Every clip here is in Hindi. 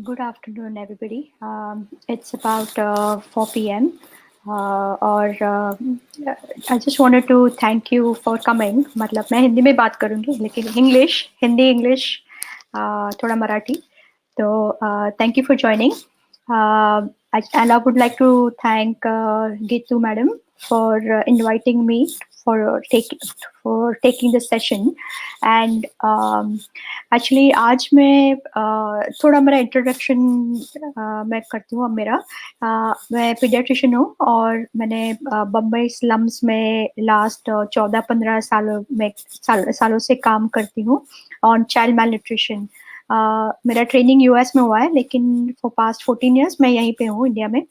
Good afternoon, everybody. It's about 4 p.m. और I just wanted to thank you for coming. मतलब मैं हिंदी में बात करूँगी, लेकिन हिंदी, इंग्लिश, थोड़ा मराठी. तो thank you for joining. And I would like to thank Geetu madam for inviting me for taking the session. And actually आज मैं थोड़ा मेरा इंट्रोडक्शन मैं करती हूँ. अब मैं पीडियाट्रिशियन हूँ और मैंने बम्बई स्लम्स में लास्ट 14-15 सालों से काम करती हूँ ऑन चाइल्ड मेल न्यूट्रिशन. मेरा ट्रेनिंग यूएस में हुआ है, लेकिन फॉर पास्ट 14 ईयर्स मैं यहीं पे हूँ इंडिया में.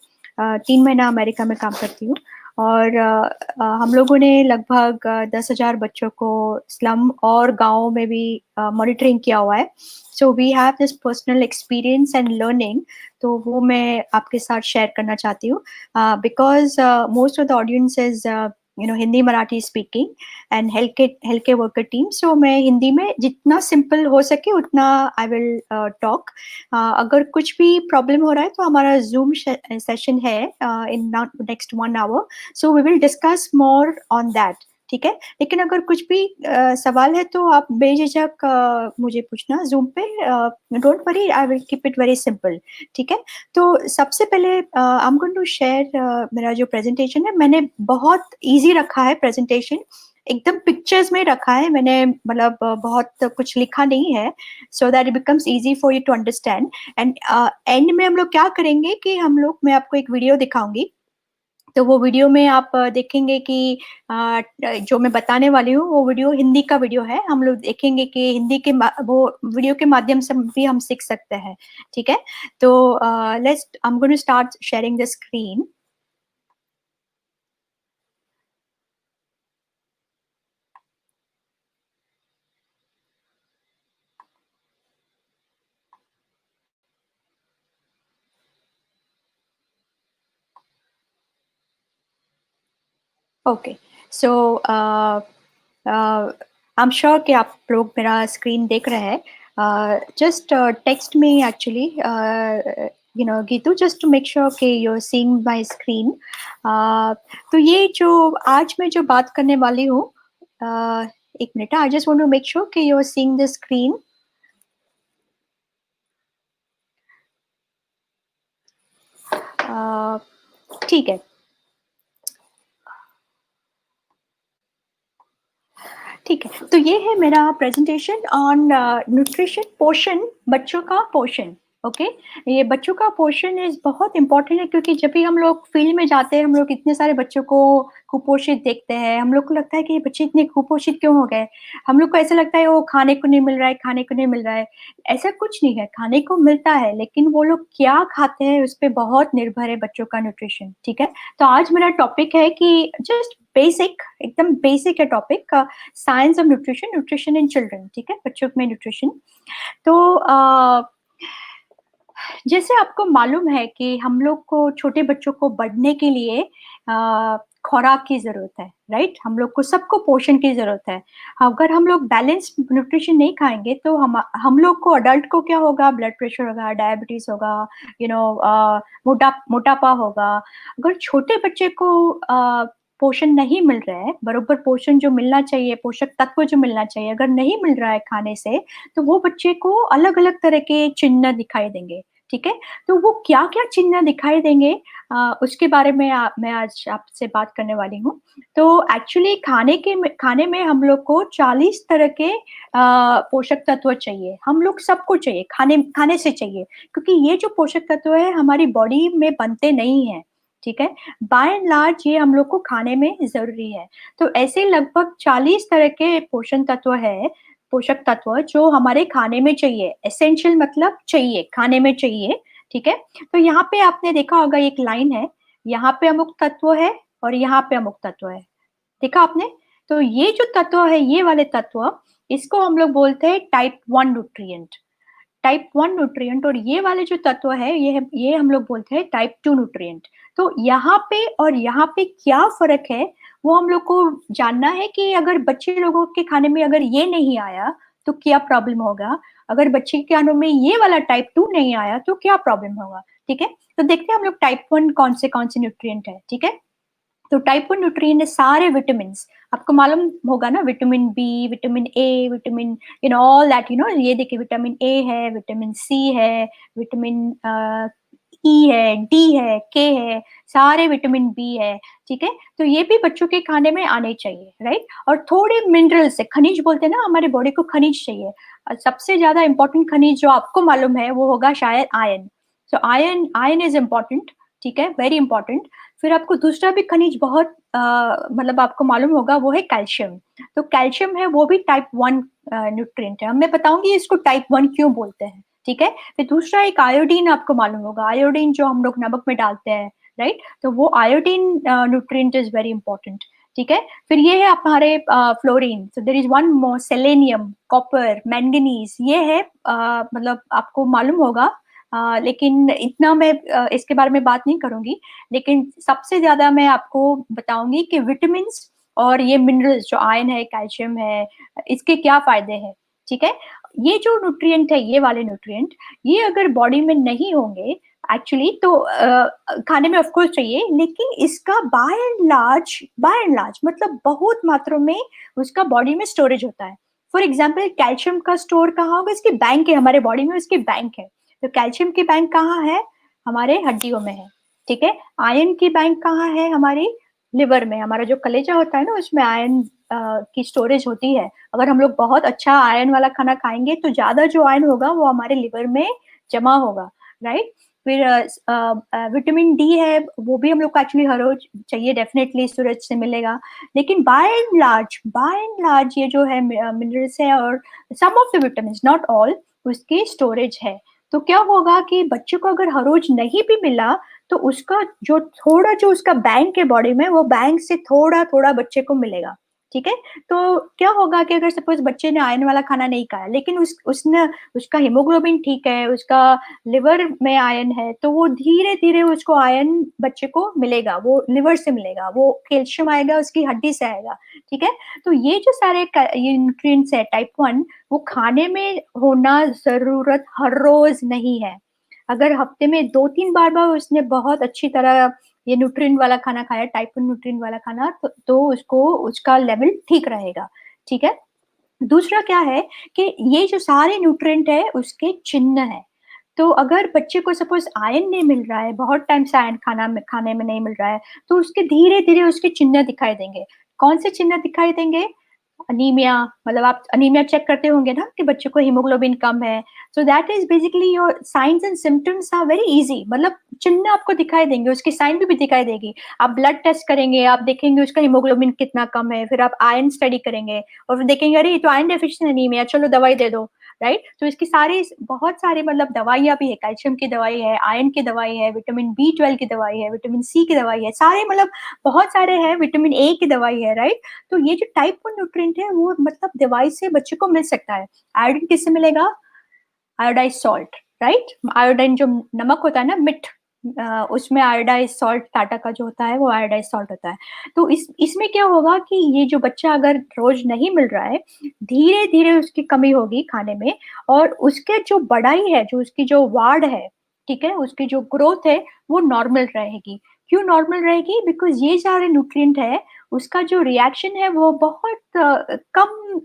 3 महीना अमेरिका में काम करती हूँ. और हम लोगों ने लगभग 10,000 बच्चों को स्लम और गाँव में भी मॉनिटरिंग किया हुआ है. So we have this personal experience and learning. तो वो मैं आपके साथ शेयर करना चाहती हूँ, because most of the audience is Hindi Marathi speaking and health care worker team. So मैं हिंदी में जितना सिंपल हो सके उतना आई विल टॉक. अगर कुछ भी प्रॉब्लम हो रहा है तो हमारा जूम सेशन है in next 1 hour. So we will discuss more on that. ठीक है, लेकिन अगर कुछ भी सवाल है तो आप बेझिझक मुझे पूछना जूम पे. Don't worry, I will keep it very simple. ठीक है, तो सबसे पहले I am going to share मेरा जो प्रेजेंटेशन है. मैंने बहुत इजी रखा है प्रेजेंटेशन, एकदम पिक्चर्स में रखा है मैंने. मतलब बहुत कुछ लिखा नहीं है, so that it becomes easy for you to understand. And end में हम लोग क्या करेंगे कि मैं आपको एक वीडियो दिखाऊंगी. तो वो वीडियो में आप देखेंगे कि जो मैं बताने वाली हूँ वो वीडियो हिंदी का वीडियो है. हम लोग देखेंगे कि हिंदी के वो वीडियो के माध्यम से भी हम सीख सकते हैं. ठीक है, तो let's I am going to start sharing the screen. Okay, so I am sure कि आप लोग मेरा स्क्रीन देख रहे हैं. Just text me actually, Gitu, just to make sure कि you're seeing my screen. तो ये जो आज मैं जो बात करने वाली हूँ, एक minute, I just want to make sure कि you're seeing the screen. ठीक है, ठीक है. तो ये है मेरा प्रेजेंटेशन ऑन न्यूट्रिशन, पोषण, बच्चों का पोषण. ओके, ये बच्चों का पोषण इज बहुत इंपॉर्टेंट है, क्योंकि जब भी हम लोग फील्ड में जाते हैं हम लोग इतने सारे बच्चों को कुपोषित देखते हैं. हम लोग को लगता है कि ये बच्चे इतने कुपोषित क्यों हो गए. हम लोग को ऐसा लगता है वो खाने को नहीं मिल रहा है, खाने को नहीं मिल रहा है. ऐसा कुछ नहीं है, खाने को मिलता है, लेकिन वो लोग क्या खाते हैं उस पर बहुत निर्भर है बच्चों का न्यूट्रिशन. ठीक है, तो आज मेरा टॉपिक है कि जस्ट बेसिक, एकदम बेसिक है topic, science of nutrition, nutrition in children. ठीक है, बच्चों में न्यूट्रिशन. तो जैसे आपको मालूम है कि हम लोग को, छोटे बच्चों को बढ़ने के लिए खुराक की जरूरत है, राइट. हम लोग को सबको पोषण की जरूरत है. अगर हम लोग बैलेंस न्यूट्रिशन नहीं खाएंगे तो हम लोग को, अडल्ट को क्या होगा, ब्लड प्रेशर होगा, डायबिटीज होगा, मोटापा होगा. अगर छोटे बच्चे को पोषण नहीं मिल रहा है, बरोबर पोषण जो मिलना चाहिए, पोषक तत्व जो मिलना चाहिए, अगर नहीं मिल रहा है खाने से, तो वो बच्चे को अलग अलग तरह के चिन्ह दिखाई देंगे. ठीक है, तो वो क्या क्या चिन्ह दिखाई देंगे, उसके बारे में मैं आज आपसे बात करने वाली हूँ. तो एक्चुअली खाने में हम लोग को 40 तरह के पोषक तत्व चाहिए. हम लोग सबको चाहिए, खाने से चाहिए, क्योंकि ये जो पोषक तत्व है हमारी बॉडी में बनते नहीं है. ठीक है, बाय एंड लार्ज ये हम लोग को खाने में जरूरी है. तो ऐसे लगभग 40 तरह के पोषक तत्व जो हमारे खाने में चाहिए. एसेंशियल मतलब चाहिए, खाने में चाहिए. ठीक है, तो यहाँ पे आपने देखा होगा एक लाइन है, यहाँ पे अमुक तत्व है और यहाँ पे अमुक तत्व है. देखा आपने? तो ये जो तत्व है, ये वाले तत्व, इसको हम लोग बोलते हैं टाइप 1 न्यूट्रिएंट. और ये वाले जो तत्व है, ये हम लोग बोलते हैं टाइप 2 न्यूट्रिएंट. तो यहाँ पे और यहाँ पे क्या फर्क है वो हम लोग को जानना है, कि अगर बच्चे लोगों के खाने में अगर ये नहीं आया तो क्या प्रॉब्लम होगा? अगर बच्चे के खानों में ये वाला टाइप 2 नहीं आया तो क्या प्रॉब्लम होगा? ठीक है? तो देखते हैं हम लोग टाइप 1 कौन से न्यूट्रिएंट है, ठीक है? तो टाइप 1 न्यूट्रिएंट है सारे विटामिन्स। आपको मालूम होगा ना, vitamin B, vitamin A, vitamin all that ये देखिए, विटामिन ए है, विटामिन सी है, विटामिन ई है, डी है, के है, सारे विटामिन बी है, ठीक है? तो ये भी बच्चों के खाने में आने चाहिए, राइट? और थोड़े मिनरल्स है, खनिज बोलते हैं ना, हमारे बॉडी को खनिज चाहिए। सबसे ज़्यादा इम्पोर्टेंट खनिज जो आपको मालूम है वो होगा शायद iron. So iron iron is important, ठीक है? Very important. फिर आपको दूसरा भी खनिज बहुत मतलब आपको मालूम होगा, वो है कैल्शियम। तो कैल्शियम है, वो भी टाइप 1 न्यूट्रिएंट है। अब मैं बताऊँगी इसको टाइप 1 क्यों बोलते हैं, ठीक है? फिर दूसरा एक आयोडीन आपको मालूम होगा, आयोडीन जो हम लोग नमक में डालते हैं, राइट? तो वो iodine nutrient is very important, ठीक है? फिर ये है हमारे fluorine, so there is one more, selenium, copper, manganese, ये है मतलब आपको मालूम होगा, लेकिन इतना मैं इसके बारे में बात नहीं करूँगी। लेकिन सबसे ज़्यादा मैं आपको बताऊँगी कि विटामिन्स और ये मिनरल्स जो आयरन है, कैल्शियम है, इसके क्या फ़ायदे हैं, ठीक है? ये जो न्यूट्रिएंट है, ये वाले न्यूट्रिएंट, ये अगर बॉडी में नहीं होंगे एक्चुअली, तो खाने में ऑफ कोर्स चाहिए, लेकिन इसका बाय एंड लार्ज मतलब बहुत मात्रा में उसका बॉडी में स्टोरेज होता है। फॉर एग्ज़ाम्पल कैल्शियम का स्टोर कहाँ होगा? इसकी बैंक है हमारे बॉडी में, उसकी बैंक है। तो कैल्शियम की बैंक कहाँ है? हमारे हड्डियों में है, ठीक है? आयरन की बैंक कहाँ है? हमारी लिवर में। हमारा जो कलेजा होता है ना, उसमें आयरन की स्टोरेज होती है। अगर हम लोग बहुत अच्छा आयरन वाला खाना खाएँगे तो ज़्यादा जो आयरन होगा वो हमारे लिवर में जमा होगा, राइट? फिर विटामिन डी है, वो भी हम लोग को एक्चुअली हर रोज़ चाहिए, डेफ़िनेटली सूरज से मिलेगा। लेकिन बाय एंड लार्ज ये जो है मिनरल्स है और some of the vitamins, not all, उसकी स्टोरेज है। तो क्या होगा कि बच्चे को अगर हर रोज़ नहीं भी मिला, तो उसका जो उसका बैंक है बॉडी में, वो बैंक से थोड़ा-थोड़ा बच्चे को मिलेगा, ठीक है? तो क्या होगा कि अगर सपोज़ बच्चे ने आयरन वाला खाना नहीं खाया, लेकिन उसने उसका हीमोग्लोबिन ठीक है, उसका लिवर में आयरन है, तो वो धीरे-धीरे उसको आयरन बच्चे को मिलेगा, वो लिवर से मिलेगा, वो कैल्शियम आएगा उसकी हड्डी से आएगा, ठीक है? तो ये जो सारे ये न्यूट्रिएंट्स है टाइप 1, वो खाने में होना ज़रूरत हर रोज़ नहीं है। अगर हफ्ते में 2-3 बार उसने बहुत अच्छी तरह ये न्यूट्रिएंट वाला खाना खाया, टाइप 1 न्यूट्रिएंट वाला खाना, तो उसको उसका लेवल ठीक रहेगा, ठीक है? दूसरा क्या है कि ये जो सारे न्यूट्रिएंट है उसके चिन्ह हैं। तो अगर बच्चे को सपोज़ आयरन नहीं मिल रहा है, बहुत टाइम से आयरन खाने में नहीं मिल रहा है, तो उसके धीरे-धीरे उसके चिन्ह दिखाई देंगे। कौन से चिन्ह दिखाई देंगे? अनीमिया, मतलब आप अनीमिया चेक करते होंगे ना कि बच्चे को हीमोग्लोबिन कम है। So that is basically your signs and symptoms are very easy, मतलब चिन्ह आपको दिखाई देंगे, उसकी साइन भी दिखाई देगी। आप ब्लड टेस्ट करेंगे, आप देखेंगे उसका हीमोग्लोबिन कितना कम है, फिर आप आयरन स्टडी करेंगे और फिर देखेंगे अरे ये तो आयरन डेफिशिएंसी एनीमिया, चलो दवाई दे दो, राइट? तो इसकी सारी बहुत सारी मतलब दवाइयाँ भी है, कैल्शियम की दवाई है, आयरन की दवाई है, विटामिन बी 12 की दवाई है, विटामिन सी की दवाई है, सारे मतलब बहुत सारे हैं, विटामिन ए की दवाई है, राइट? तो ये जो टाइप 1 न्यूट्रिएंट है वो मतलब दवाई से बच्चे को मिल सकता है। आयोडीन किससे मिलेगा? Iodised salt, right? आयोडीन जो नमक होता है ना, मिर्च, उसमें आयोडाइज़्ड सॉल्ट टाटा का जो होता है वो आयोडाइज़्ड सॉल्ट होता है। तो इसमें क्या होगा कि ये जो बच्चा अगर रोज़ नहीं मिल रहा है, धीरे-धीरे उसकी कमी होगी खाने में और उसके जो बढ़ाई है, जो उसकी जो वाढ है, ठीक है? उसकी जो ग्रोथ है वो नॉर्मल रहेगी। क्यों नॉर्मल रहेगी? बिकॉज़ ये सारे न्यूट्रिएंट है, उसका जो रिएक्शन है वो बहुत कम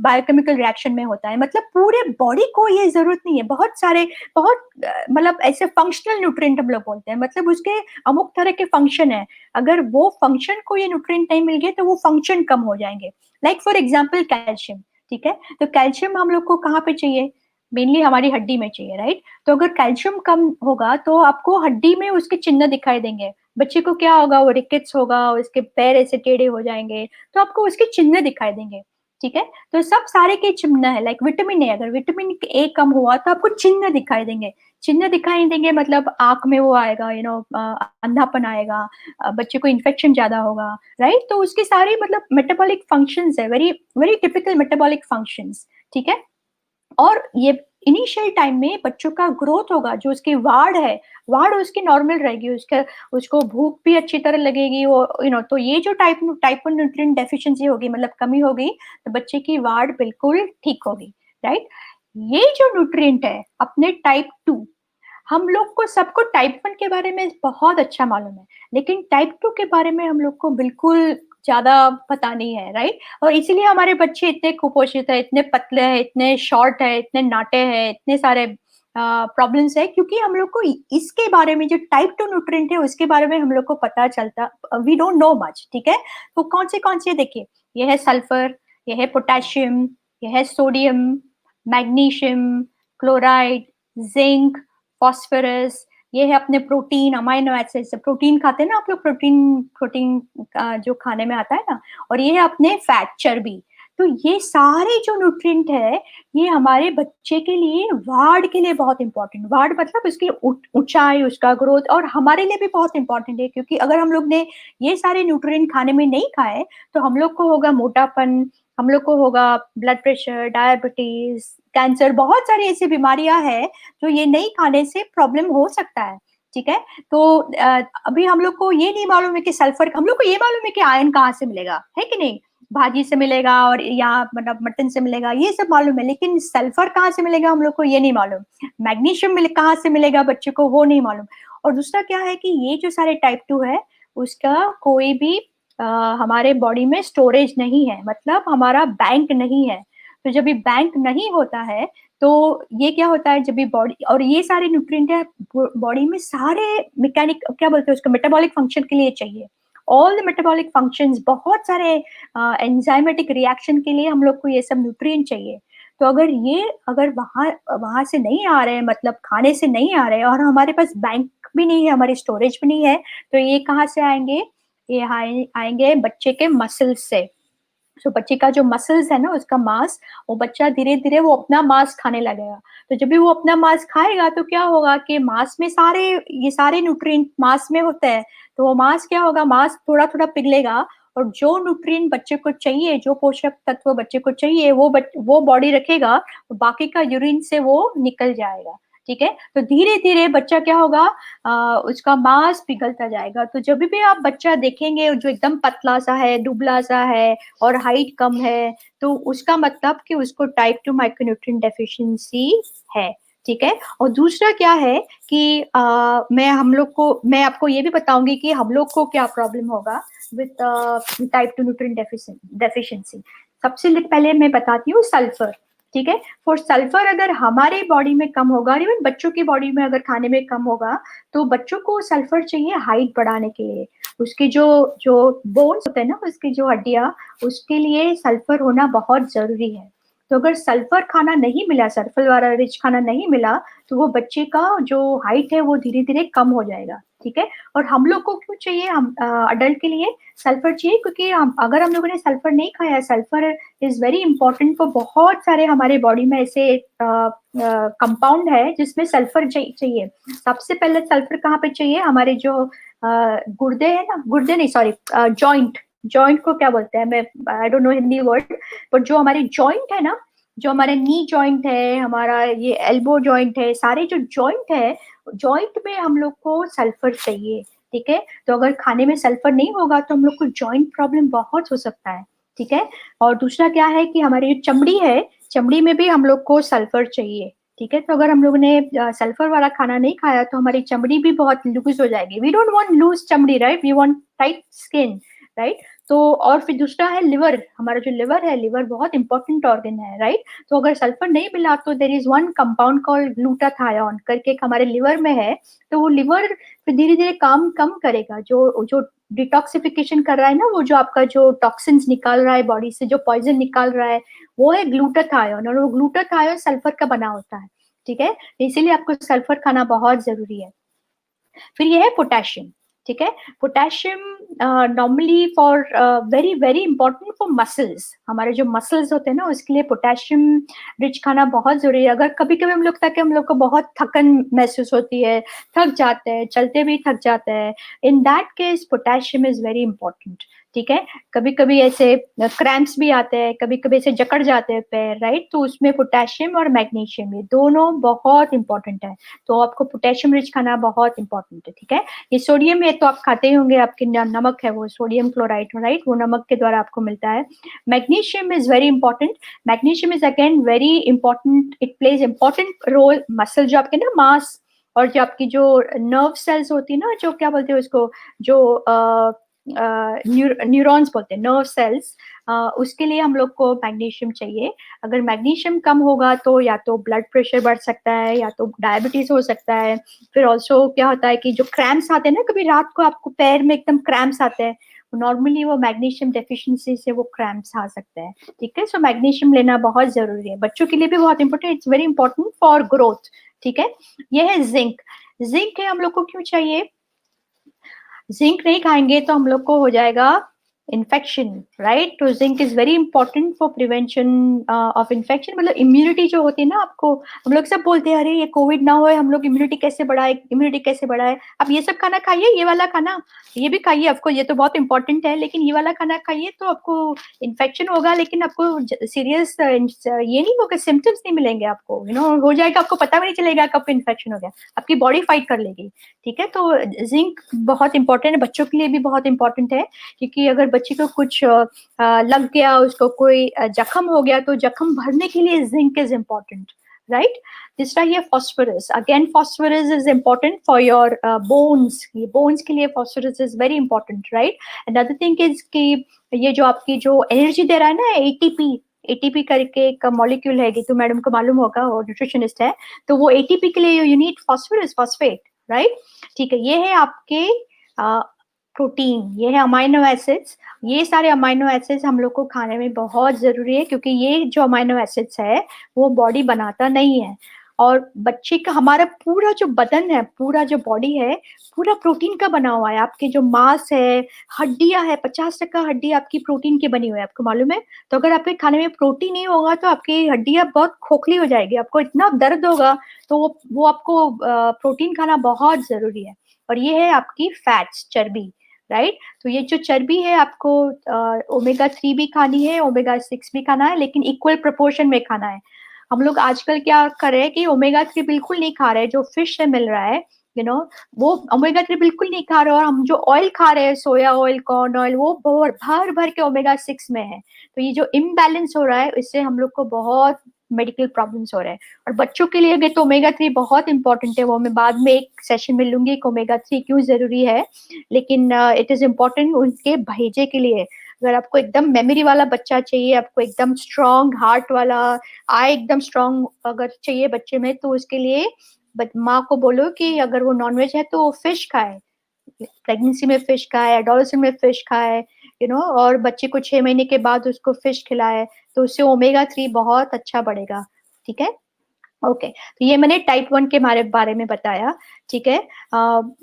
बायोकेमिकल रिएक्शन में होता है। मतलब पूरे बॉडी को ये ज़रूरत नहीं है। बहुत सारे बहुत मतलब ऐसे फंक्शनल न्यूट्रिएंट हम लोग बोलते हैं। मतलब उसके अमुक तरह के फंक्शन हैं। अगर वो फंक्शन को ये न्यूट्रिएंट नहीं मिल गए तो वो फंक्शन कम हो जाएँगे। लाइक फॉर एग्ज़ाम्पल कैल्शियम, ठीक है? तो कैल्शियम हम लोग को कहाँ पे चाहिए? मेनली हमारी हड्डी में चाहिए, राइट? तो अगर कैल्शियम कम होगा तो आपको हड्डी में उसके चिन्ह दिखाई देंगे। बच्चे को क्या होगा? वो रिकेट्स होगा, उसके पैर ऐसे टेढ़े हो जाएँगे, तो आपको उसके चिन्ह दिखाई देंगे, ठीक है? तो सब सारे के चिन्ह है, लाइक विटामिन ए, अगर विटामिन ए कम हुआ तो आपको चिन्ह दिखाई देंगे। चिन्ह दिखाई देंगे मतलब आँख में वो आएगा, अंधापन आएगा, बच्चे को इन्फेक्शन ज़्यादा होगा, राइट? तो उसके सारे मतलब मेटाबॉलिक फंक्शंस है, very very typical metabolic functions, ठीक है? और इनिशियल टाइम में बच्चों का ग्रोथ होगा, जो उसकी वाड़ है, वाड़ उसकी नॉर्मल रहेगी, उसका उसको भूख भी अच्छी तरह लगेगी, वो तो ये जो टाइप 1 न्यूट्रिएंट डेफिशिएंसी होगी, मतलब कमी होगी, तो बच्चे की वाड़ बिल्कुल ठीक होगी, राइट? ये जो न्यूट्रिएंट है अपने टाइप 2, हम लोग को सबको टाइप 1 के बारे में बहुत अच्छा मालूम है, लेकिन टाइप 2 के बारे में हम लोग को बिल्कुल ज़्यादा पता नहीं है, राइट? और इसीलिए हमारे बच्चे इतने कुपोषित है, इतने पतले हैं, इतने शॉर्ट है, इतने नाटे हैं, इतने सारे प्रॉब्लम्स है, क्योंकि हम लोग को इसके बारे में, जो टाइप 2 न्यूट्रिएंट है उसके बारे में हम लोग को पता चलता, वी डोंट नो मच, ठीक है? तो कौन से देखिए, ये है सल्फर, ये है पोटेशियम, ये है sodium, magnesium, chloride, zinc, phosphorus, ये है अपने प्रोटीन, अमाइनो एसिड्स, प्रोटीन खाते हैं ना आप लोग, प्रोटीन प्रोटीन जो खाने में आता है ना, और ये है अपने फैट, चर्बी। तो ये सारे जो न्यूट्रिएंट है, ये हमारे बच्चे के लिए, वाड़ के लिए बहुत इंपॉर्टेंट, वाड़ मतलब उसकी ऊंचाई, उसका ग्रोथ, और हमारे लिए भी बहुत इंपॉर्टेंट है, क्योंकि अगर हम लोग ने ये सारे न्यूट्रिएंट खाने में नहीं खाए, तो हम लोग को होगा मोटापन, हम लोग को होगा ब्लड प्रेशर, डायबिटीज, कैंसर, बहुत सारी ऐसी बीमारियां हैं जो ये नहीं खाने से प्रॉब्लम हो सकता है, ठीक है? तो अभी हम लोग को ये नहीं मालूम है कि सल्फर, हम लोग को ये मालूम है कि आयरन कहाँ से मिलेगा, है कि नहीं? भाजी से मिलेगा, और या मतलब मटन से मिलेगा, ये सब मालूम है, लेकिन सल्फर कहाँ से मिलेगा हम लोग को ये नहीं मालूम। मैग्नीशियम कहाँ से मिलेगा बच्चे को, वो नहीं मालूम। और दूसरा क्या है कि ये जो सारे टाइप 2 है, उसका कोई भी हमारे बॉडी में स्टोरेज नहीं है, मतलब हमारा बैंक नहीं है। तो जब भी बैंक नहीं होता है, तो ये क्या होता है, जब भी बॉडी, और ये सारे न्यूट्रिएंट है बॉडी में, सारे मैकेनिक क्या बोलते हैं उसको, मेटाबॉलिक फंक्शन के लिए चाहिए। ऑल द मेटाबॉलिक फंक्शंस, बहुत सारे एंजाइमेटिक रिएक्शन के लिए हम लोग को ये सब न्यूट्रिएंट चाहिए। तो अगर वहां वहां से नहीं आ रहे हैं, मतलब खाने से नहीं आ रहे हैं, और हमारे पास बैंक भी नहीं है, हमारी स्टोरेज भी नहीं है, तो ये कहाँ से आएंगे? ये आएंगे बच्चे के मसल्स से। सो बच्चे का जो मसल्स है ना, उसका मांस, वो बच्चा धीरे धीरे वो अपना मांस खाने लगेगा। तो जब भी वो अपना मांस खाएगा, तो क्या होगा कि मांस में ये सारे न्यूट्रिएंट मांस में होते हैं। तो वो मांस क्या होगा, मांस थोड़ा थोड़ा पिघलेगा, और जो न्यूट्रिएंट बच्चे को चाहिए, जो पोषक तत्व बच्चे को चाहिए, वो बॉडी रखेगा, बाकी का यूरिन से वो निकल जाएगा, ठीक है? तो धीरे धीरे बच्चा क्या होगा, उसका मांस पिघलता जाएगा। तो जब भी आप बच्चा देखेंगे जो एकदम पतला सा है, दुबला सा है, और हाइट कम है, तो उसका मतलब कि उसको टाइप 2 माइक्रोन्यूट्रिएंट डेफिशिएंसी है, ठीक है? और दूसरा क्या है कि मैं आपको ये भी बताऊंगी कि हम लोग को क्या प्रॉब्लम होगा विद टाइप 2 न्यूट्रिएंट डेफिशिएंसी। सबसे पहले मैं बताती हूँ सल्फर, ठीक है? फॉर सल्फर, अगर हमारे बॉडी में कम होगा, और इवन बच्चों की बॉडी में अगर खाने में कम होगा, तो बच्चों को सल्फर चाहिए हाइट बढ़ाने के लिए। उसके जो जो बोन्स होते हैं ना, उसकी जो हड्डियां, उसके लिए सल्फर होना बहुत जरूरी है। तो अगर सल्फर खाना नहीं मिला, सल्फर वाला रिच खाना नहीं मिला, तो वो बच्चे का जो हाइट है वो धीरे धीरे कम हो जाएगा, ठीक है? और हम लोग को क्यों चाहिए, हम अडल्ट के लिए सल्फर चाहिए, क्योंकि अगर हम लोगों ने सल्फर नहीं खाया, sulphur is very important for बहुत सारे हमारे बॉडी में ऐसे कंपाउंड है जिसमें सल्फर चाहिए। सबसे पहले सल्फर कहाँ पे चाहिए, हमारे जो गुर्दे है ना, गुर्दे नहीं, सॉरी, जॉइंट, जॉइंट को क्या बोलते हैं, मैं I don't know Hindi word, पर जो हमारे जॉइंट है ना, जो हमारे नी जॉइंट है, हमारा ये एल्बो जॉइंट है, सारे जो जॉइंट है, जॉइंट में हम लोग को सल्फर चाहिए, ठीक है? तो अगर खाने में सल्फर नहीं होगा, तो हम लोग को जॉइंट प्रॉब्लम बहुत हो सकता है, ठीक है? और दूसरा क्या है कि हमारी जो चमड़ी है, चमड़ी में भी हम लोग को सल्फर चाहिए, ठीक है? तो अगर हम लोगों ने सल्फर वाला खाना नहीं खाया, तो हमारी चमड़ी भी बहुत लूज हो जाएगी। वी डोंट वांट लूज चमड़ी, right? We want tight skin, right? तो और फिर दूसरा है लिवर, हमारा जो लिवर है, लिवर बहुत इंपॉर्टेंट ऑर्गन है, राइट? तो अगर सल्फर नहीं मिला, तो there is one compound called glutathione करके एक हमारे लिवर में है। तो वो लिवर फिर धीरे धीरे काम कम करेगा, जो जो डिटॉक्सिफिकेशन कर रहा है ना, वो जो आपका जो टॉक्सिन्स निकाल रहा है बॉडी से, जो पॉइजन निकाल रहा है, वो है ग्लूटाथायोन, और वो ग्लूटाथायोन सल्फर का बना होता है, ठीक है? इसीलिए आपको सल्फर खाना बहुत जरूरी है। फिर ये है पोटेशियम, ठीक है? Potassium normally for very very important for muscles, हमारे जो मसल्स होते हैं ना, उसके लिए पोटेशियम रिच खाना बहुत जरूरी है। अगर कभी कभी हम लोग को बहुत थकन महसूस होती है, थक जाते हैं, चलते भी थक जाते हैं, in that case potassium is very important, ठीक है। कभी कभी ऐसे क्रैम्प्स भी आते हैं, कभी कभी ऐसे जकड़ जाते हैं पैर, राइट। तो उसमें पोटेशियम और मैग्नीशियम ये दोनों बहुत इंपॉर्टेंट है। तो आपको पोटेशियम रिच खाना बहुत इंपॉर्टेंट है, ठीक है। ये सोडियम है तो आप खाते ही होंगे, आपके नमक है वो सोडियम क्लोराइड, राइट, वो नमक के द्वारा आपको मिलता है। Magnesium is very important. Magnesium is again very important, it plays important role muscle, जो आपके ना मांस और जो आपकी जो नर्व सेल्स होती है ना, जो क्या बोलते हैं उसको, जो न्यूरॉन्स बोलते हैं, नर्व सेल्स, उसके लिए हम लोग को मैग्नीशियम चाहिए। अगर मैग्नीशियम कम होगा तो या तो ब्लड प्रेशर बढ़ सकता है, या तो डायबिटीज हो सकता है। फिर ऑल्सो क्या होता है कि जो क्रैम्प्स आते हैं ना, कभी रात को आपको पैर में एकदम क्रैम्प्स आते हैं, नॉर्मली वो मैग्नीशियम डेफिशिएंसी से वो क्रैम्प्स आ सकते हैं, ठीक है। सो मैग्नीशियम लेना बहुत जरूरी है, बच्चों के लिए भी बहुत important, it's very important for growth, ठीक है। ये है जिंक। जिंक है हम लोग को क्यों चाहिए? जिंक नहीं खाएंगे तो हम लोग को हो जाएगा इन्फेक्शन, राइट। तो zinc is very important for prevention of infection, मतलब इम्यूनिटी जो होती है ना आपको, हम लोग सब बोलते हैं अरे ये कोविड ना हो, हम लोग इम्यूनिटी कैसे बढ़ाए, इम्यूनिटी कैसे बढ़ाए। अब ये सब खाना खाइए, ये वाला खाना ये भी खाइए, आपको ये तो बहुत इंपॉर्टेंट है, लेकिन ये वाला खाना खाइए तो आपको इन्फेक्शन होगा, लेकिन आपको सीरियस ये नहीं होगा, सिम्टम्स नहीं मिलेंगे आपको, हो जाएगा, आपको पता भी नहीं चलेगा कब इन्फेक्शन हो गया, आपकी बॉडी फाइट कर लेगी, ठीक है। तो जिंक बहुत इंपॉर्टेंट है, बच्चों के लिए भी बहुत इंपॉर्टेंट है, क्योंकि अगर बच्चे को कुछ लग गया, उसको कोई जख्म हो गया, तो जख्म भरने के लिए जिंक इज इम्पोर्टेंट, राइट। तीसरा ये phosphorus, again phosphorus is important for your bones, ये बोन्स के लिए phosphorus is very important, right. Another thing is कि ये जो आपकी जो एनर्जी दे रहा है ना, एटीपी, एटीपी करके एक मॉलिक्यूल है, तो मैडम को मालूम होगा, वो न्यूट्रिशनिस्ट है, तो वो एटीपी के लिए you need phosphorus, phosphate, right, ठीक है। ये है आपके प्रोटीन, ये है अमाइनो एसिड्स। ये सारे अमाइनो एसिड्स हम लोग को खाने में बहुत जरूरी है, क्योंकि ये जो अमाइनो एसिड्स है वो बॉडी बनाता नहीं है, और बच्चे का हमारा पूरा जो बदन है, पूरा जो बॉडी है, पूरा प्रोटीन का बना हुआ है। आपके जो मांस है, हड्डियां है, 50% हड्डी आपकी प्रोटीन की बनी हुई है, आपको मालूम है। तो अगर आपके खाने में प्रोटीन नहीं होगा तो आपकी हड्डियां बहुत खोखली हो जाएगी, आपको इतना दर्द होगा। तो वो आपको प्रोटीन खाना बहुत जरूरी है। और ये है आपकी फैट्स, चर्बी, राइट। तो ये जो चर्बी है आपको ओमेगा 3 भी खानी है, ओमेगा 6 भी खाना है, लेकिन इक्वल प्रोपोर्शन में खाना है। हम लोग आजकल क्या कर रहे हैं कि ओमेगा 3 बिल्कुल नहीं खा रहे, जो फिश से मिल रहा है, यू नो वो ओमेगा 3 बिल्कुल नहीं खा रहे, और हम जो ऑयल खा रहे हैं, सोया ऑयल, कॉर्न ऑयल, वो भर भर के ओमेगा 6 में है। तो ये जो इम्बैलेंस हो रहा है, इससे हम लोग को बहुत मेडिकल प्रॉब्लम्स हो रहे हैं। और बच्चों के लिए अगर तो ओमेगा 3 बहुत इंपॉर्टेंट है, वो मैं बाद में एक सेशन में लूंगी कि ओमेगा 3 क्यों जरूरी है, लेकिन इट इज इम्पोर्टेंट उनके भेजे के लिए। अगर आपको एकदम मेमोरी वाला बच्चा चाहिए, आपको एकदम स्ट्रॉन्ग हार्ट वाला, आई एकदम स्ट्रॉन्ग अगर चाहिए बच्चे में, तो उसके लिए माँ को बोलो कि अगर वो नॉनवेज है तो वो फिश खाए, प्रेगनेंसी में फिश खाए, एडोलेसेंट में फिश खाए, और बच्चे को 6 महीने के बाद उसको फिश खिलाए, तो उससे ओमेगा 3 बहुत अच्छा बढ़ेगा, ठीक है। ओके, तो ये मैंने टाइप 1 के बारे में बताया, ठीक है।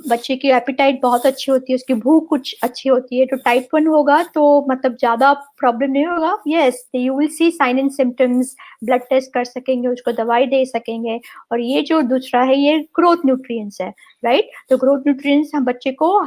बच्चे की एपिटाइट बहुत अच्छी होती है, उसकी भूख कुछ अच्छी होती है, तो टाइप 1 होगा तो मतलब ज्यादा प्रॉब्लम नहीं होगा। Yes, you will see sign and symptoms, blood test कर सकेंगे, उसको दवाई दे सकेंगे। और ये जो दूसरा है, ये ग्रोथ न्यूट्रिएंट्स है, राइट। तो ग्रोथ न्यूट्रिएंट्स हम बच्चे को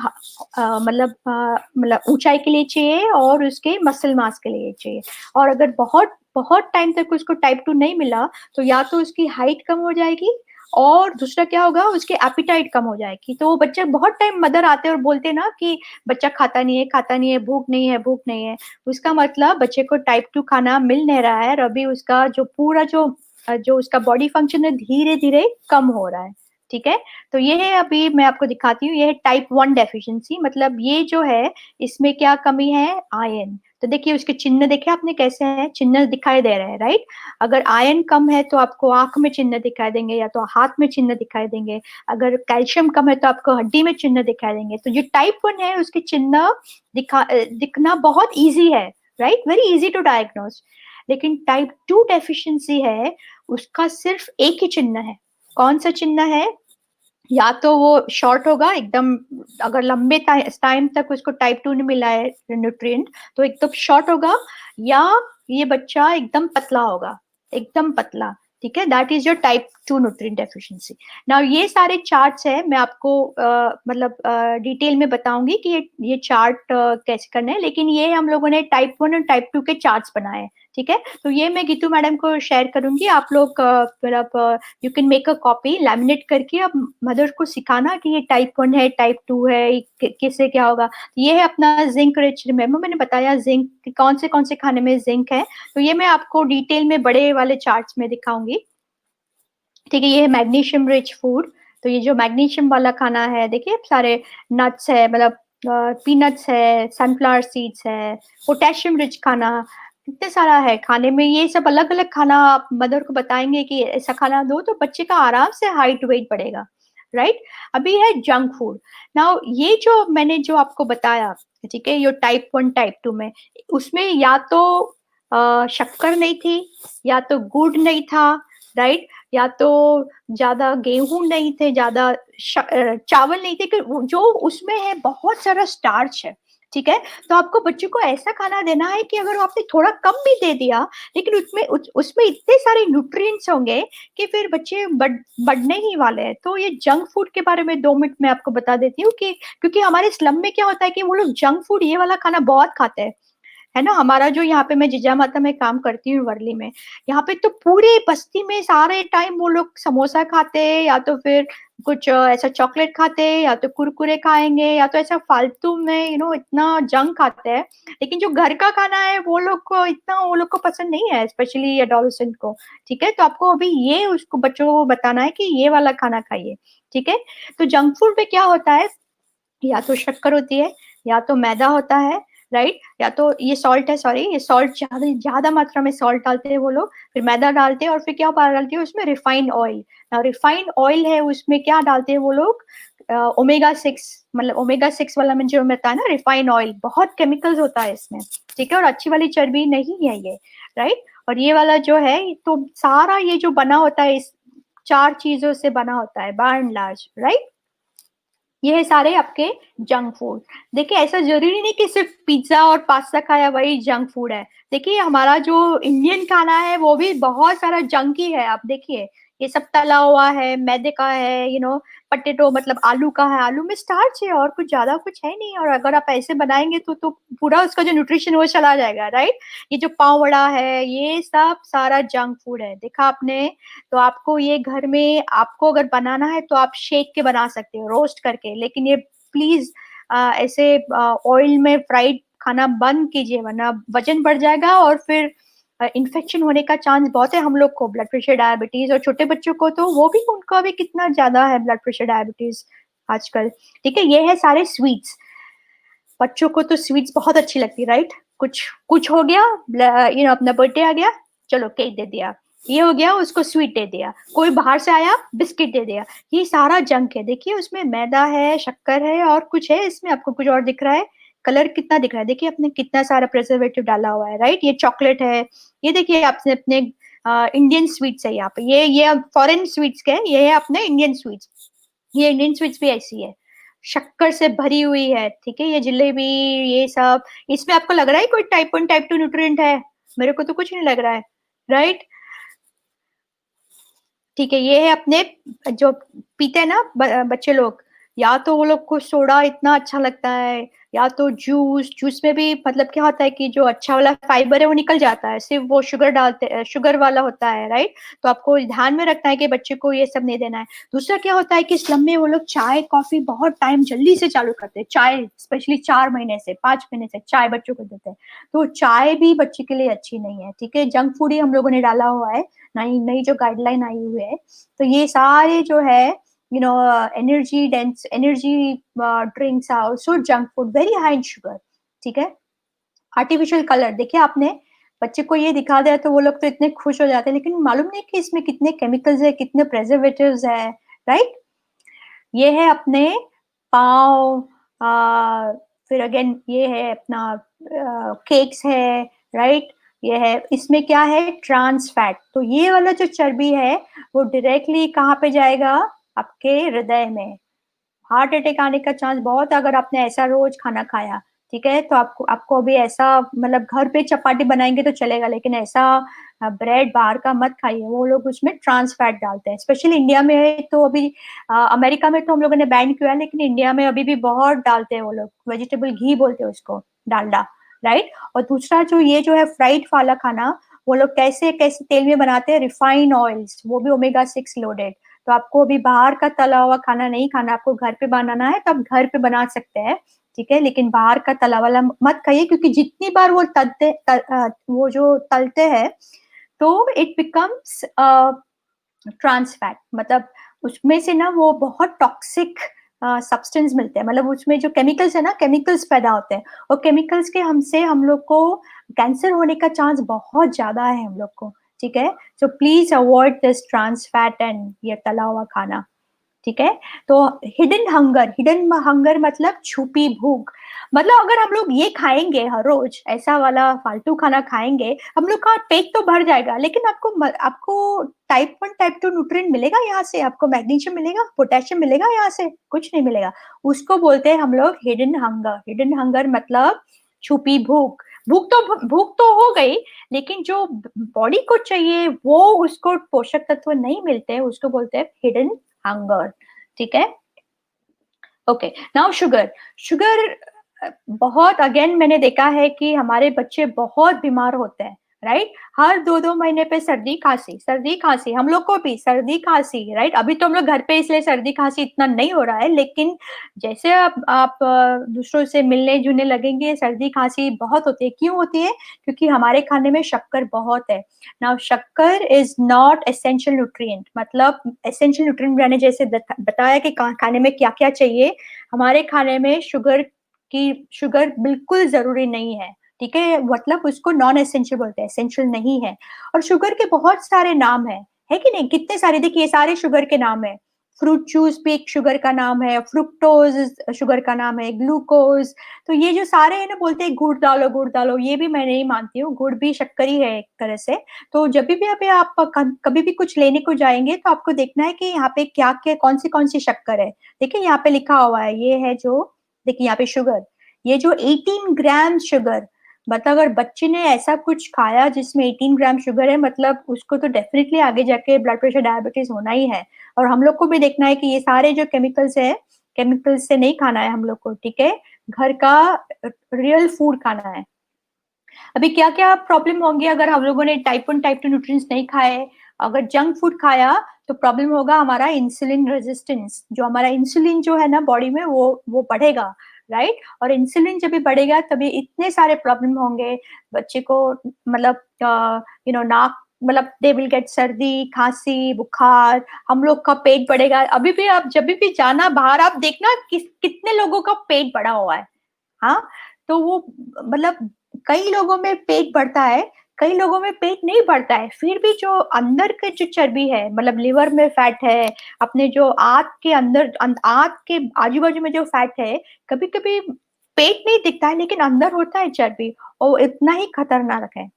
मतलब ऊंचाई के लिए चाहिए, और उसके मसल मास के लिए चाहिए। और अगर बहुत बहुत टाइम तक उसको टाइप 2 नहीं मिला, तो या तो उसकी हाइट कम हो जाएगी, और दूसरा क्या होगा, उसके एपिटाइट कम हो जाएगी। तो वो बच्चे बहुत टाइम मदर आते हैं और बोलते हैं ना कि बच्चा खाता नहीं है, खाता नहीं है, भूख नहीं है, भूख नहीं है, उसका मतलब बच्चे को टाइप 2 खाना मिल नहीं रहा है, और अभी उसका जो पूरा जो उसका बॉडी फंक्शन है, धीरे धीरे कम हो रहा है, ठीक है। तो ये है, अभी मैं आपको दिखाती हूँ, ये है टाइप 1 डेफिशिएंसी, मतलब ये जो है, इसमें क्या कमी है, आयरन। तो देखिए उसके चिन्ह देखे आपने कैसे हैं, चिन्ह दिखाई दे रहे हैं, राइट। अगर आयरन कम है तो आपको आंख में चिन्ह दिखाई देंगे, या तो हाथ में चिन्ह दिखाई देंगे। अगर कैल्शियम कम है तो आपको हड्डी में चिन्ह दिखाई देंगे। तो जो टाइप 1 है, उसके चिन्ह दिखना बहुत ईजी है, right, very easy to diagnose. लेकिन टाइप 2 डेफिशिएंसी है, उसका सिर्फ एक ही चिन्ह है। कौन सा चिन्ह है? या तो वो शॉर्ट होगा एकदम, अगर लंबे टाइम तक उसको टाइप 2 नहीं मिला है न्यूट्रिएंट, तो एकदम शॉर्ट होगा, या ये बच्चा एकदम पतला होगा, एकदम पतला, ठीक है, that is your type 2 nutrient deficiency. Now ये सारे चार्ट्स है, मैं आपको मतलब डिटेल में बताऊंगी कि ये चार्ट कैसे करना है, लेकिन ये हम लोगों ने टाइप 1 और टाइप 2 के चार्ट्स बनाए हैं। ठीक है, तो ये मैं गीतू मैडम को शेयर करूंगी, आप लोग मतलब you can make a copy, laminate करके अब मदर को सिखाना कि ये टाइप 1 है, टाइप 2 है, किससे क्या होगा। ये है अपना जिंक रिच, रिमेम्बर मैंने बताया जिंक कौन से खाने में जिंक है, तो ये मैं आपको डिटेल में बड़े वाले चार्ट्स में दिखाऊंगी। ठीक है, ये है मैग्नीशियम रिच फूड, तो ये जो मैग्नीशियम वाला खाना है, देखिए सारे नट्स है, मतलब पीनट्स है, सनफ्लावर सीड्स है, पोटेशियम रिच खाना, कितने सारा है खाने में। ये सब अलग अलग खाना आप मदर को बताएंगे कि ऐसा खाना दो तो बच्चे का आराम से हाइट वेट बढ़ेगा, राइट। अभी है जंक फूड। नाउ ये जो मैंने जो आपको बताया, ठीक है, ये टाइप 1 टाइप 2 में, उसमें या तो शक्कर नहीं थी, या तो गुड़ नहीं था, राइट, या तो ज्यादा गेहूं नहीं थे, ज्यादा चावल नहीं थे, कि जो उसमें है बहुत सारा स्टार्च है। ठीक है, तो आपको बच्चों को ऐसा खाना देना है कि अगर आपने थोड़ा कम भी दे दिया, लेकिन उसमें इतने सारे न्यूट्रिएंट्स होंगे कि फिर बच्चे बढ़ने ही वाले हैं। तो ये जंक फूड के बारे में 2 मिनट में आपको बता देती हूँ कि क्योंकि हमारे स्लम में क्या होता है कि वो लोग जंक फूड ये वाला खाना बहुत खाते हैं, है ना। हमारा जो यहाँ पे, मैं जिजा माता में काम करती हूँ वर्ली में, यहाँ पे तो पूरे बस्ती में सारे टाइम वो लोग समोसा खाते हैं, या तो फिर कुछ ऐसा चॉकलेट खाते हैं, या तो कुरकुरे खाएंगे, या तो ऐसा फालतू में इतना जंक खाते हैं। लेकिन जो घर का खाना है वो लोग को इतना, वो लोग को पसंद नहीं है, स्पेशली एडोलसेंट को। ठीक है, तो आपको अभी ये उसको बच्चों को बताना है कि ये वाला खाना खाइए। ठीक है, तो जंक फूड में क्या होता है, या तो शक्कर होती है, या तो मैदा होता है, राइट, या तो ये सॉल्ट है, सॉरी, ये सॉल्ट ज्यादा ज्यादा मात्रा में सॉल्ट डालते हैं वो लोग, फिर मैदा डालते हैं, और फिर क्या डालते हैं उसमें, रिफाइंड ऑयल। ना रिफाइंड ऑयल है, उसमें क्या डालते हैं वो लोग, ओमेगा 6, मतलब ओमेगा 6 वाला में जो मिलता है ना रिफाइंड ऑयल, बहुत केमिकल्स होता है इसमें। ठीक है, और अच्छी वाली चर्बी नहीं है ये, राइट। और ये वाला जो है, तो सारा ये जो बना होता है इस 4 चीजों से बना होता है बाय एंड लार्ज, राइट। ये है सारे आपके जंक फूड। देखिए, ऐसा जरूरी नहीं कि सिर्फ पिज्जा और पास्ता खाया वही जंक फूड है। देखिए, हमारा जो इंडियन खाना है वो भी बहुत सारा जंकी है। आप देखिए, ये सब तला हुआ है, मैदे का है, पटेटो मतलब आलू का है, आलू में स्टार्च है और कुछ ज्यादा कुछ है नहीं। और अगर आप ऐसे बनाएंगे तो पूरा उसका जो न्यूट्रिशन वो चला जाएगा, राइट। ये जो पाव वड़ा है, ये सब सारा जंक फूड है, देखा आपने। तो आपको ये घर में आपको अगर बनाना है तो आप शेक के बना सकते हो, रोस्ट करके, लेकिन ये प्लीज ऐसे ऑयल में फ्राइड खाना बंद कीजिए, वरना वजन बढ़ जाएगा और फिर इन्फेक्शन होने का चांस बहुत है। हम लोग को ब्लड प्रेशर, डायबिटीज, और छोटे बच्चों को तो वो भी, उनका भी कितना ज्यादा है ब्लड प्रेशर, डायबिटीज आजकल। ठीक है, ये है सारे स्वीट्स। बच्चों को तो स्वीट्स बहुत अच्छी लगती है, राइट। कुछ कुछ हो गया, अपना बर्थडे आ गया, चलो केक दे दिया, ये हो गया, उसको स्वीट दे दिया, कोई बाहर से आया बिस्किट दे दिया। ये सारा जंक है। देखिए, उसमें मैदा है, शक्कर है, और कुछ है इसमें, आपको कुछ और दिख रहा है, कलर कितना दिख रहा है, देखिए आपने कितना सारा प्रिजर्वेटिव डाला हुआ है, राइट। ये चॉकलेट है, ये देखिए आपने अपने इंडियन स्वीट्स है यहाँ पे, ये फॉरेन स्वीट्स के, ये है अपने इंडियन स्वीट्स। ये इंडियन स्वीट्स भी ऐसी है, शक्कर से भरी हुई है। ठीक है, ये जलेबी, ये सब, इसमें आपको लग रहा है कोई टाइप 1 टाइप 2 न्यूट्रिएंट है? मेरे को तो कुछ नहीं लग रहा है, राइट। ठीक है, ये है अपने जो पीते हैं ना बच्चे लोग, या तो वो लोग को सोडा इतना अच्छा लगता है, या तो जूस। जूस में भी मतलब क्या होता है कि जो अच्छा वाला फाइबर है वो निकल जाता है, सिर्फ वो शुगर डालते, शुगर वाला होता है, राइट। तो आपको ध्यान में रखना है कि बच्चे को ये सब नहीं देना है। दूसरा क्या होता है कि स्लम में वो लोग चाय कॉफी बहुत टाइम जल्दी से चालू करते हैं, चाय स्पेशली 4 महीने से 5 महीने से चाय बच्चों को देते हैं, तो चाय भी बच्चे के लिए अच्छी नहीं है। ठीक है, जंक फूड ही हम लोगों ने डाला हुआ है, नई नई जो गाइडलाइन आई हुई है। तो ये सारे जो है, energy dense energy drinks are also junk food, very high in sugar. ठीक है, आर्टिफिशियल कलर, देखिए आपने बच्चे को ये दिखा दिया तो वो लोग तो इतने खुश हो जाते हैं, लेकिन मालूम नहीं कि इसमें कितने केमिकल्स है, कितने प्रेजर्वेटिव्स है, राइट। ये है अपने पाव, फिर अगेन ये है अपना केक्स है, राइट। ये है, इसमें क्या है, ट्रांस फैट। तो ये वाला जो चर्बी है वो डायरेक्टली कहाँ पे जाएगा, आपके हृदय में। हार्ट अटैक आने का चांस बहुत, अगर आपने ऐसा रोज खाना खाया, ठीक है? तो आपको आपको अभी ऐसा मतलब घर पे चपाती बनाएँगे तो चलेगा, लेकिन ऐसा ब्रेड बाहर का मत खाइए, वो लोग उसमें ट्रांस फैट डालते हैं। स्पेशली इंडिया में तो अभी अमेरिका में तो हम लोगों ने बैन किया है, लेकिन इंडिया में अभी भी बहुत डालते हैं वो लोग, वेजिटेबल घी बोलते हैं उसको, डालडा, राइट? और दूसरा जो ये जो है फ्राइड वाला खाना, वो लोग कैसे-कैसे तेल में बनाते हैं, रिफाइंड ऑयल्स, वो भी ओमेगा 6 लोडेड। तो आपको अभी बाहर का तला हुआ खाना नहीं खाना, आपको घर पे बनाना है तो आप घर पे बना सकते हैं, ठीक है? लेकिन बाहर का तला वाला मत खाइए, क्योंकि जितनी बार वो वो जो तलते हैं, तो इट बिकम्स ट्रांस फैट, मतलब उसमें से ना वो बहुत टॉक्सिक सब्सटेंस मिलते हैं, मतलब उसमें जो केमिकल्स है ना, केमिकल्स पैदा होते हैं, और केमिकल्स के हमसे हम लोग को कैंसर होने का चांस बहुत ज़्यादा है हम लोग को, ठीक है? So please avoid this trans fat and ये तला हुआ खाना। ठीक है? तो हिडन हंगर मतलब छुपी भूख। मतलब अगर हम लोग ये खाएँगे हर रोज़, ऐसा वाला फालतू खाना खाएँगे, हम लोग का पेट तो भर जाएगा, लेकिन आपको टाइप 1, टाइप 2 न्यूट्रिएंट मिलेगा यहाँ से? आपको मैग्नीशियम मिलेगा, पोटेशियम मिलेगा यहाँ से? कुछ नहीं मिलेगा। उसको बोलते हैं हम लोग हिडन हंगर। हिडन हंगर मतलब छुपी भूख। भूख तो हो गई, लेकिन जो बॉडी को चाहिए वो उसको पोषक तत्व नहीं मिलते, उसको बोलते हैं हिडन हंगर। ठीक है? Okay, now sugar. शुगर बहुत अगेन मैंने देखा है कि हमारे बच्चे बहुत बीमार होते हैं, राइट? हर 2-2 महीने पे सर्दी खांसी, हम लोग को भी सर्दी खांसी, राइट? अभी तो हम लोग घर पे इसलिए सर्दी खांसी इतना नहीं हो रहा है, लेकिन जैसे आप दूसरों से मिलने-जुलने लगेंगे, सर्दी खांसी बहुत होती है। क्यों होती है? क्योंकि हमारे खाने में शक्कर बहुत है। नाउ शक्कर इज़ नॉट एसेंशियल न्यूट्रिएंट, मतलब एसेंशियल न्यूट्रिएंट मैंने जैसे बताया कि खाने में क्या-क्या चाहिए, हमारे खाने में शुगर बिल्कुल ज़रूरी नहीं है, ठीक है? मतलब उसको नॉन एसेंशियल बोलते हैं, एसेंशियल नहीं है। और शुगर के बहुत सारे नाम हैं, है कि नहीं? कितने सारे, देखिए ये सारे शुगर के नाम हैं। फ्रूट जूस भी एक शुगर का नाम है, फ्रुक्टोज़ शुगर का नाम है, ग्लूकोज़, तो ये जो सारे हैं ना, बोलते हैं गुड़ डालो, ये भी मैं नहीं मानती हूँ, गुड़ भी शक्कर ही है एक तरह से। तो जभी भी अभी आप कभी भी कुछ लेने को जाएँगे, तो आपको देखना है कि यहाँ पे क्या-क्या कौन-सी-कौन सी शक्कर है। देखिए यहाँ पे लिखा हुआ है, ये है जो, देखिए यहाँ पे शुगर, ये जो 18 ग्राम शुगर, मतलब अगर बच्चे ने ऐसा कुछ खाया जिसमें 18 ग्राम शुगर है, मतलब उसको तो डेफ़िनिटली आगे जाके ब्लड प्रेशर, डायबिटीज़ होना ही है। और हम लोग को भी देखना है कि ये सारे जो केमिकल्स हैं, केमिकल्स से नहीं खाना है हम लोग को, ठीक है? घर का रियल फूड खाना है। अभी क्या-क्या प्रॉब्लम होंगी अगर हम लोगों ने टाइप 1, टाइप 2 न्यूट्रिएंट्स नहीं खाए, अगर जंक फूड खाया, तो प्रॉब्लम होगा हमारा इंसुलिन रेजिस्टेंस, जो हमारा इंसुलिन जो है ना बॉडी में, वो बढ़ेगा, राइट? और इंसुलिन जब भी बढ़ेगा तभी इतने सारे प्रॉब्लम होंगे, बच्चे को मतलब नाक, मतलब दे विल गेट सर्दी, खाँसी, बुखार, हम लोग का पेट बढ़ेगा। अभी भी आप जभी भी जाना बाहर, आप देखना कितने लोगों का पेट बढ़ा हुआ है। हाँ, तो वो मतलब कई लोगों में पेट बढ़ता है, कई लोगों में पेट नहीं बढ़ता है, फिर भी जो अंदर के जो चर्बी है, मतलब लिवर में फैट है, अपने जो आँत के अंदर आँत के आजू-बाजू में जो फैट है, कभी-कभी पेट नहीं दिखता है, लेकिन अंदर होता है चर्बी, और वो इतना ही खतरनाक है,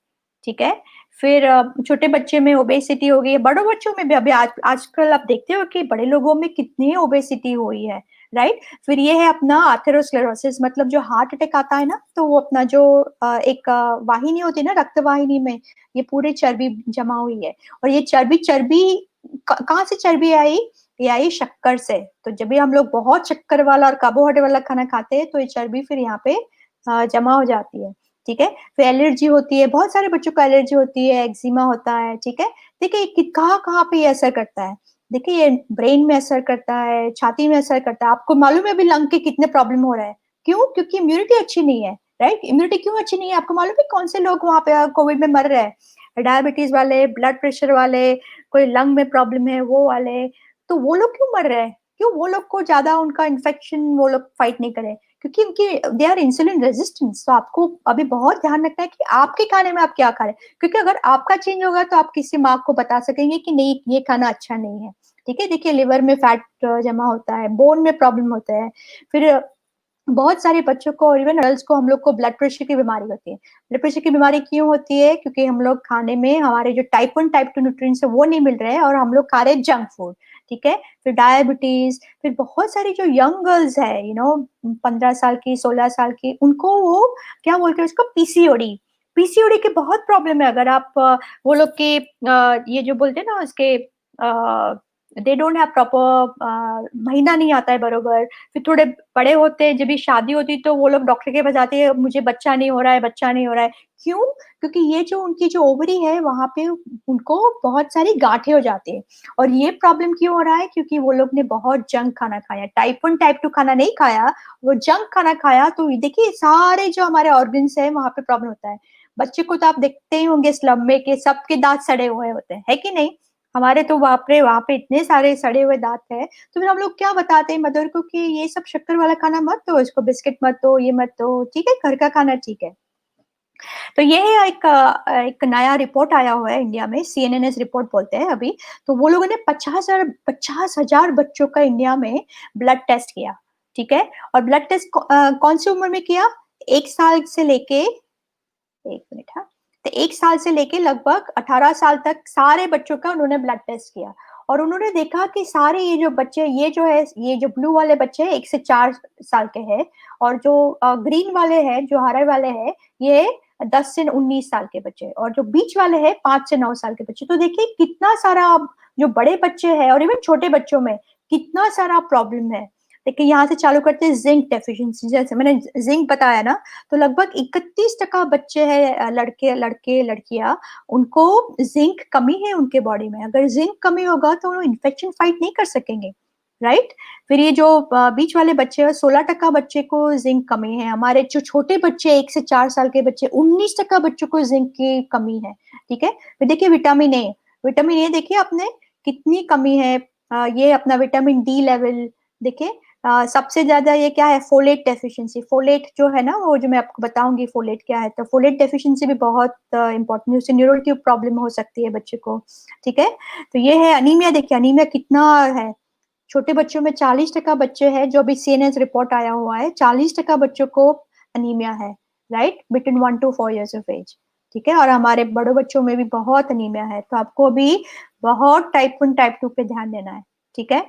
ठीक है? फिर छोटे बच्चे में ओबेसिटी हो गई है, बड़ों बच्चों में भी अभी आजकल आप देखते हो कि बड़े लोगों में कितनी ओबेसिटी हुई है, राइट? फिर ये है अपना एथेरोस्क्लेरोसिस, मतलब जो हार्ट अटैक आता है ना, तो वो अपना जो एक वाहिनी होती है ना, रक्त वाहिनी में, ये पूरी चर्बी जमा हुई है, और ये चर्बी चर्बी कहाँ से चर्बी आई? ये आई शक्कर से। तो जब भी हम लोग बहुत शक्कर वाला और कार्बोहाइड्रेट वाला खाना खाते हैं, तो ये चर्बी फिर यहाँ पे जमा हो जाती है, ठीक है? फिर एलर्जी होती है, बहुत सारे बच्चों को एलर्जी होती है, एक्जिमा होता है, ठीक है? देखिए कहाँ-कहाँ पे ये असर करता है? देखिए ये ब्रेन में असर करता है, छाती में असर करता है। आपको मालूम है अभी लंग के कितने प्रॉब्लम हो रहा है? क्यों? क्योंकि इम्यूनिटी अच्छी नहीं है, राइट? इम्यूनिटी क्यों अच्छी नहीं है? आपको मालूम है कौन से लोग वहाँ पे कोविड में मर रहे हैं? डायबिटीज़ वाले, ब्लड प्रेशर वाले, कोई लंग में प्रॉब्लम है वो वाले। तो वो लोग क्यों मर रहे हैं? क्यों वो लोग को ज़्यादा उनका इन्फेक्शन वो लोग फाइट नहीं करे? क्योंकि उनकी दे आर इंसुलिन रेजिस्टेंस, तो आपको अभी बहुत ध्यान रखना है कि आपके खाने में आप क्या खा रहे हैं। क्योंकि अगर आपका चेंज होगा तो आप किसी माँ को बता सकेंगे कि नहीं ये खाना अच्छा नहीं है। ठीक है? देखिए लिवर में फैट जमा होता है, बोन में प्रॉब्लम होता है, फिर बहुत सारे बच्चों को और इवन एडल्ट्स को हम लोग को ब्लड प्रेशर की बीमारी होती है। ब्लड प्रेशर की बीमारी क्यों होती है? क्योंकि हम लोग खाने में हमारे जो टाइप 1, टाइप 2 न्यूट्रिएंट्स है वो नहीं मिल रहे हैं और हम लोग खा रहे हैं जंक फूड, ठीक है? फिर डायबिटीज़, फिर बहुत सारी जो यंग गर्ल्स है 15 साल की, 16 साल की, उनको वो क्या बोलते हैं उसको पीसीओडी, पीसीओडी की बहुत प्रॉब्लम है। अगर आप वो लोग के ये जो बोलते हैं ना उसके दे डोंट हैव प्रॉपर महीना नहीं आता है बरोबर, फिर थोड़े बड़े होते हैं, जब भी शादी होती है तो वो लोग डॉक्टर के पास जाते हैं, मुझे बच्चा नहीं हो रहा है, बच्चा नहीं हो रहा है। क्यों? क्योंकि ये जो उनकी जो ओवरी है वहाँ पे उनको बहुत सारी गाँठें हो जाती हैं। और ये प्रॉब्लम क्यों हो रहा है? क्योंकि वो लोग ने बहुत जंक खाना खाया, टाइप 1, टाइप 2 खाना नहीं खाया, वो जंक खाना खाया, तो देखिए सारे जो हमारे ऑर्गन्स हैं वहाँ पे प्रॉब्लम होता है। बच्चे को तो आप देखते ही होंगे स्लम में कि सबके दाँत सड़े हुए होते हैं, है कि नहीं? हमारे तो बाप रे! वहाँ पे इतने सारे सड़े हुए दाँत हैं, तो फिर हम लोग क्या बताते हैं मदर को कि ये सब शक्कर वाला खाना मत दो, इसको बिस्किट मत दो, ये मत दो, ठीक है? घर का खाना ठीक है। तो ये है एक नया रिपोर्ट आया हुआ है इंडिया में, सीएनएनएस रिपोर्ट बोलते हैं अभी। तो वो लोगों ने 50,000 बच्चों का इंडिया में ब्लड टेस्ट किया, ठीक है? और ब्लड टेस्ट कौन सी उम्र में किया? 1 साल से लेके 1 मिनट हाँ। तो 1 साल से लेके लगभग 18 साल तक सारे बच्चों का उन्होंने ब्लड टेस्ट किया और उन्होंने देखा कि सारे ये जो बच्चे ये जो ब्लू वाले बच्चे 1 से 4 साल के हैं और जो ग्रीन वाले हैं, जो हरे वाले हैं, ये 10 से 19 साल के बच्चे और जो बीच वाले हैं 5 से 9 साल के बच्चे। तो देखिए कितना सारा अब जो बड़े बच्चे हैं और इवन छोटे बच्चों में कितना सारा प्रॉब्लम है। देखिए यहाँ से चालू करते हैं ज़िंक डेफिशिएंसी जैसे मैंने ज़िंक बताया ना, तो लगभग 31% बच्चे हैं लड़के-लड़कियाँ, उनको ज़िंक कमी है उनके बॉडी में। अगर ज़िंक कमी होगा तो वो इन्फेक्शन फाइट नहीं कर सकेंगे, राइट? फिर ये जो बीच वाले बच्चे हैं 16% बच्चे को ज़िंक कमी है। हमारे जो छोटे बच्चे 1 से 4 साल के बच्चे 19% बच्चों को ज़िंक की कमी है, ठीक है? फिर देखिए विटामिन ए देखिए आपने कितनी कमी है। ये अपना विटामिन डी लेवल देखिए सबसे ज़्यादा ये क्या है फोलेट डेफिशिएंसी, फोलेट जो है ना वो जो मैं आपको बताऊँगी फोलेट क्या है, तो फोलेट डेफिशिएंसी भी बहुत इम्पोर्टेंट है, उससे न्यूरल ट्यूब प्रॉब्लम हो सकती है बच्चे को, ठीक है? तो ये है एनीमिया देखिए एनीमिया कितना है, छोटे बच्चों में 40% बच्चे हैं जो अभी सीएनएस रिपोर्ट आया हुआ है, 40% बच्चों को एनीमिया है, right? Between 1 to 4 years of age, ठीक है? और हमारे बड़े बच्चों में भी बहुत एनीमिया है, तो आपको अभी बहुत टाइप 1, टाइप 2 पे ध्यान देना है, ठीक है?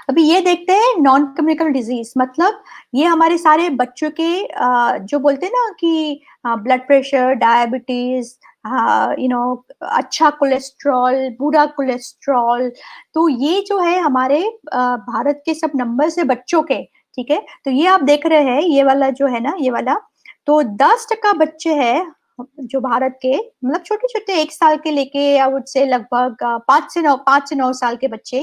अभी ये देखते हैं नॉन कम्युनिकेबल डिजीज मतलब ये हमारे सारे बच्चों के जो बोलते हैं ना कि ब्लड प्रेशर डायबिटीज अच्छा कोलेस्ट्रॉल बुरा कोलेस्ट्रॉल तो ये जो है हमारे भारत के सब नंबर से बच्चों के ठीक है तो ये आप देख रहे हैं ये वाला जो है ना ये वाला तो 10% बच्चे हैं जो भारत के मतलब छोटे छोटे 1 साल के लेके या उससे लगभग 5 से 9 साल के बच्चे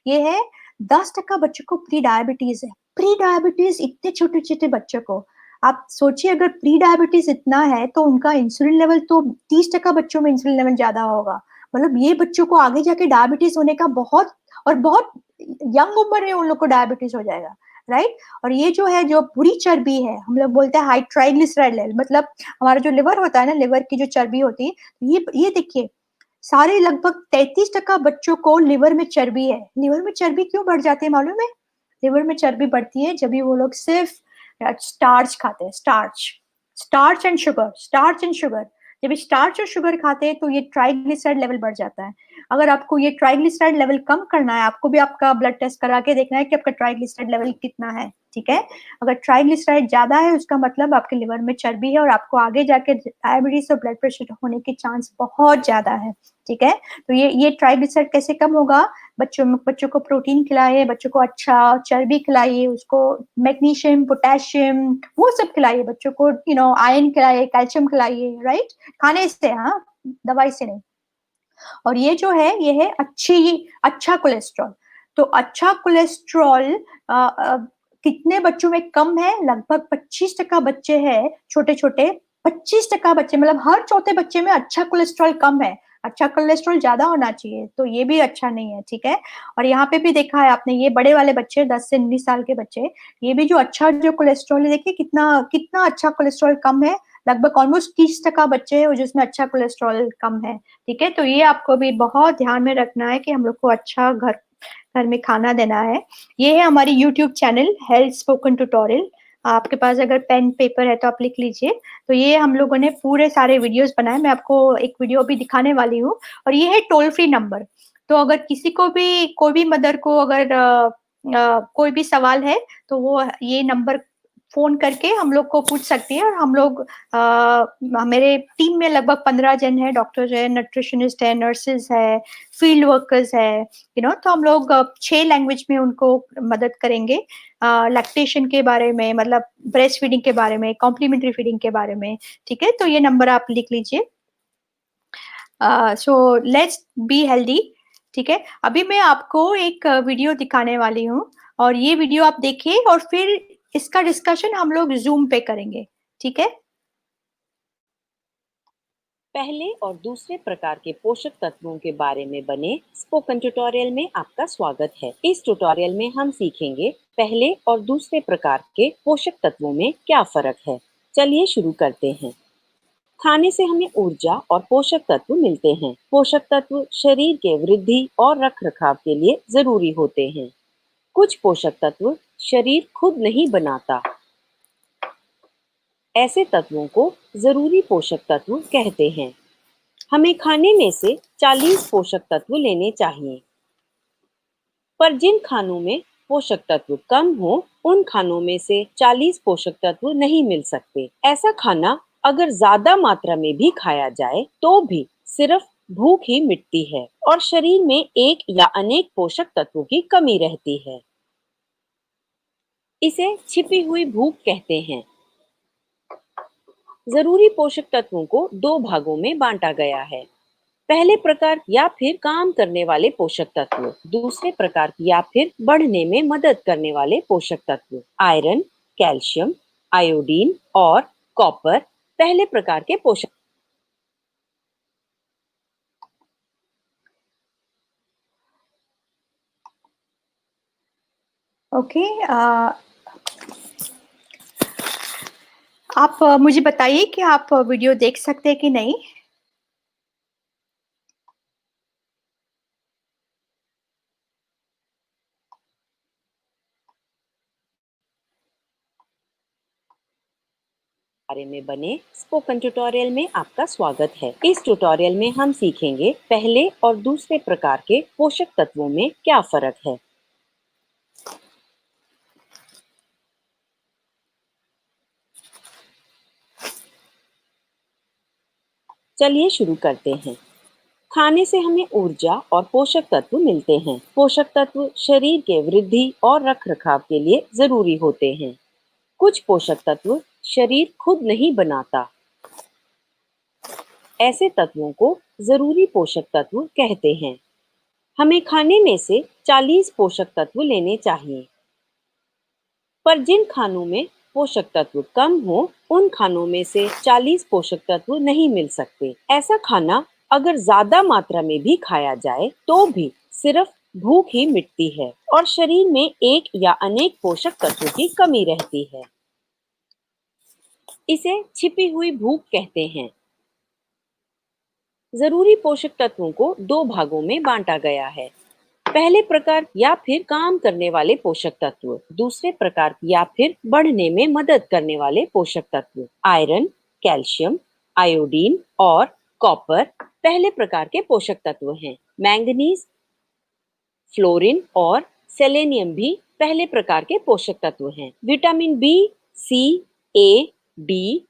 ये है 10% बच्चों को प्री डायबिटीज है प्री डायबिटीज इतने छोटे छोटे बच्चों को आप सोचिए अगर प्री डायबिटीज इतना है तो उनका इंसुलिन लेवल तो 30% बच्चों में इंसुलिन लेवल ज्यादा होगा मतलब ये बच्चों को आगे जाके डायबिटीज होने का बहुत यंग उम्र में उन लोग को डायबिटीज हो जाएगा राइट और ये जो है जो बुरी चर्बी है हम लोग बोलते हैं हाई ट्राइग्लिसराइड लेवल मतलब हमारा जो लिवर होता है ना लिवर की जो चर्बी होती है ये देखिए सारे लगभग 33% बच्चों को लिवर में चर्बी है लिवर में चर्बी क्यों बढ़ जाती है मालूम है लिवर में चर्बी बढ़ती है जब भी वो लोग सिर्फ स्टार्च खाते हैं स्टार्च एंड शुगर जब ये स्टार्च और शुगर खाते हैं तो ये ट्राइग्लिसराइड लेवल बढ़ जाता है अगर आपको ये ट्राइग्लिसराइड लेवल कम करना है आपको भी आपका ब्लड टेस्ट करा के देखना है कि आपका ट्राइग्लिसराइड लेवल कितना है ठीक है अगर ट्राइग्लिसराइड ज्यादा है उसका मतलब आपके लिवर में चर्बी है और आपको आगे जाके डायबिटीज और ब्लड प्रेशर होने के चांस बहुत ज्यादा है ठीक है तो ये ट्राइग्लिसराइड कैसे कम होगा बच्चों को प्रोटीन खिलाइए बच्चों को अच्छा चर्बी खिलाइए उसको मैग्नीशियम पोटेशियम वो सब खिलाइए बच्चों को आयरन खिलाइए कैल्शियम खिलाइए राइट खाने से हाँ दवाई से नहीं और ये जो है ये है अच्छा कोलेस्ट्रॉल तो अच्छा कोलेस्ट्रॉल कितने बच्चों में कम है लगभग 25% बच्चे हैं छोटे छोटे 25% बच्चे मतलब हर चौथे बच्चे में अच्छा कोलेस्ट्रॉल कम है अच्छा कोलेस्ट्रॉल ज्यादा होना चाहिए तो ये भी अच्छा नहीं है ठीक है और यहाँ पे भी देखा है आपने ये बड़े वाले बच्चे 10 से 19 साल के बच्चे ये भी जो अच्छा जो कोलेस्ट्रॉल है देखिए कितना कितना अच्छा कोलेस्ट्रॉल कम है लगभग ऑलमोस्ट 30% बच्चे हैं जिसमें अच्छा कोलेस्ट्रॉल कम है ठीक है तो ये आपको भी बहुत ध्यान में रखना है कि हम लोग को अच्छा घर घर में खाना देना है। ये है हमारी YouTube channel health spoken tutorial. आपके पास अगर पेन पेपर है तो आप लिख लीजिए। तो ये हम लोगों ने पूरे सारे वीडियोज़ बनाए, मैं आपको एक वीडियो अभी दिखाने वाली हूँ और ये है टोल फ्री नंबर। तो अगर किसी को भी कोई भी मदर को अगर कोई भी सवाल है तो वो ये नंबर फ़ोन करके हम लोग को पूछ सकती है और हम लोग मेरे टीम में लगभग 15 जन हैं, डॉक्टर्स हैं, न्यूट्रिशनिस्ट है, नर्सेज़ है, फील्ड वर्कर्स है, तो हम लोग 6 लैंग्वेज में उनको मदद करेंगे। लैक्टेशन के बारे में, मतलब ब्रेस्ट फीडिंग के बारे में, कॉम्प्लीमेंट्री फीडिंग के बारे में, ठीक है? तो ये नंबर आप लिख लीजिए। सो लेट्स बी हेल्दी, ठीक है? अभी मैं आपको एक वीडियो दिखाने वाली हूँ और ये वीडियो आप देखिए और फिर इसका डिस्कशन हम लोग ज़ूम पे करेंगे, ठीक है? पहले और दूसरे प्रकार के पोषक तत्वों के बारे में बने स्पोकन ट्यूटोरियल में आपका स्वागत है। इस ट्यूटोरियल में हम सीखेंगे पहले और दूसरे प्रकार के पोषक तत्वों में क्या फर्क है। चलिए शुरू करते हैं। खाने से हमें ऊर्जा और पोषक तत्व मिलते हैं। पोषक तत्व शरीर के वृद्धि और रखरखाव के लिए जरूरी होते हैं। कुछ पोषक तत्व शरीर खुद नहीं बनाता। ऐसे तत्वों को जरूरी पोषक तत्व कहते हैं। हमें खाने में से 40 पोषक तत्व लेने चाहिए, पर जिन खानों में पोषक तत्व कम हो, उन खानों में से 40 पोषक तत्व नहीं मिल सकते। ऐसा खाना अगर ज्यादा मात्रा में भी खाया जाए तो भी सिर्फ भूख ही मिटती है और शरीर में एक या अनेक पोषक तत्वों की कमी रहती है। इसे छिपी हुई भूख कहते हैं। जरूरी पोषक तत्वों को दो भागों में बांटा गया है। पहले प्रकार या फिर काम करने वाले पोषक तत्व, दूसरे प्रकार या फिर बढ़ने में मदद करने वाले पोषक तत्व। आयरन, कैल्शियम, आयोडीन और कॉपर पहले प्रकार के पोषक। ओके, आप मुझे बताइए कि आप वीडियो देख सकते हैं कि नहीं? बारे में बने स्पोकन ट्यूटोरियल में आपका स्वागत है। इस ट्यूटोरियल में हम सीखेंगे पहले और दूसरे प्रकार के पोषक तत्वों में क्या फर्क है। चलिए शुरू करते हैं। खाने से हमें ऊर्जा और पोषक तत्व मिलते हैं। पोषक तत्व शरीर के वृद्धि और रखरखाव के लिए जरूरी होते हैं। कुछ पोषक तत्व शरीर खुद नहीं बनाता। ऐसे तत्वों को जरूरी पोषक तत्व कहते हैं। हमें खाने में से 40 पोषक तत्व लेने चाहिए, पर जिन खानों में पोषक तत्व कम हो, उन खानों में से 40 पोषक तत्व नहीं मिल सकते। ऐसा खाना अगर ज्यादा मात्रा में भी खाया जाए तो भी सिर्फ भूख ही मिटती है और शरीर में एक या अनेक पोषक तत्वों की कमी रहती है। इसे छिपी हुई भूख कहते हैं। जरूरी पोषक तत्वों को दो भागों में बांटा गया है। पहले प्रकार या फिर काम करने वाले पोषक तत्व, दूसरे प्रकार या फिर बढ़ने में मदद करने वाले पोषक तत्व। आयरन, कैल्शियम, आयोडीन और कॉपर पहले प्रकार के पोषक तत्व हैं। मैंगनीज, फ्लोरीन और सेलेनियम भी पहले प्रकार के पोषक तत्व हैं। विटामिन बी, सी, ए, डी,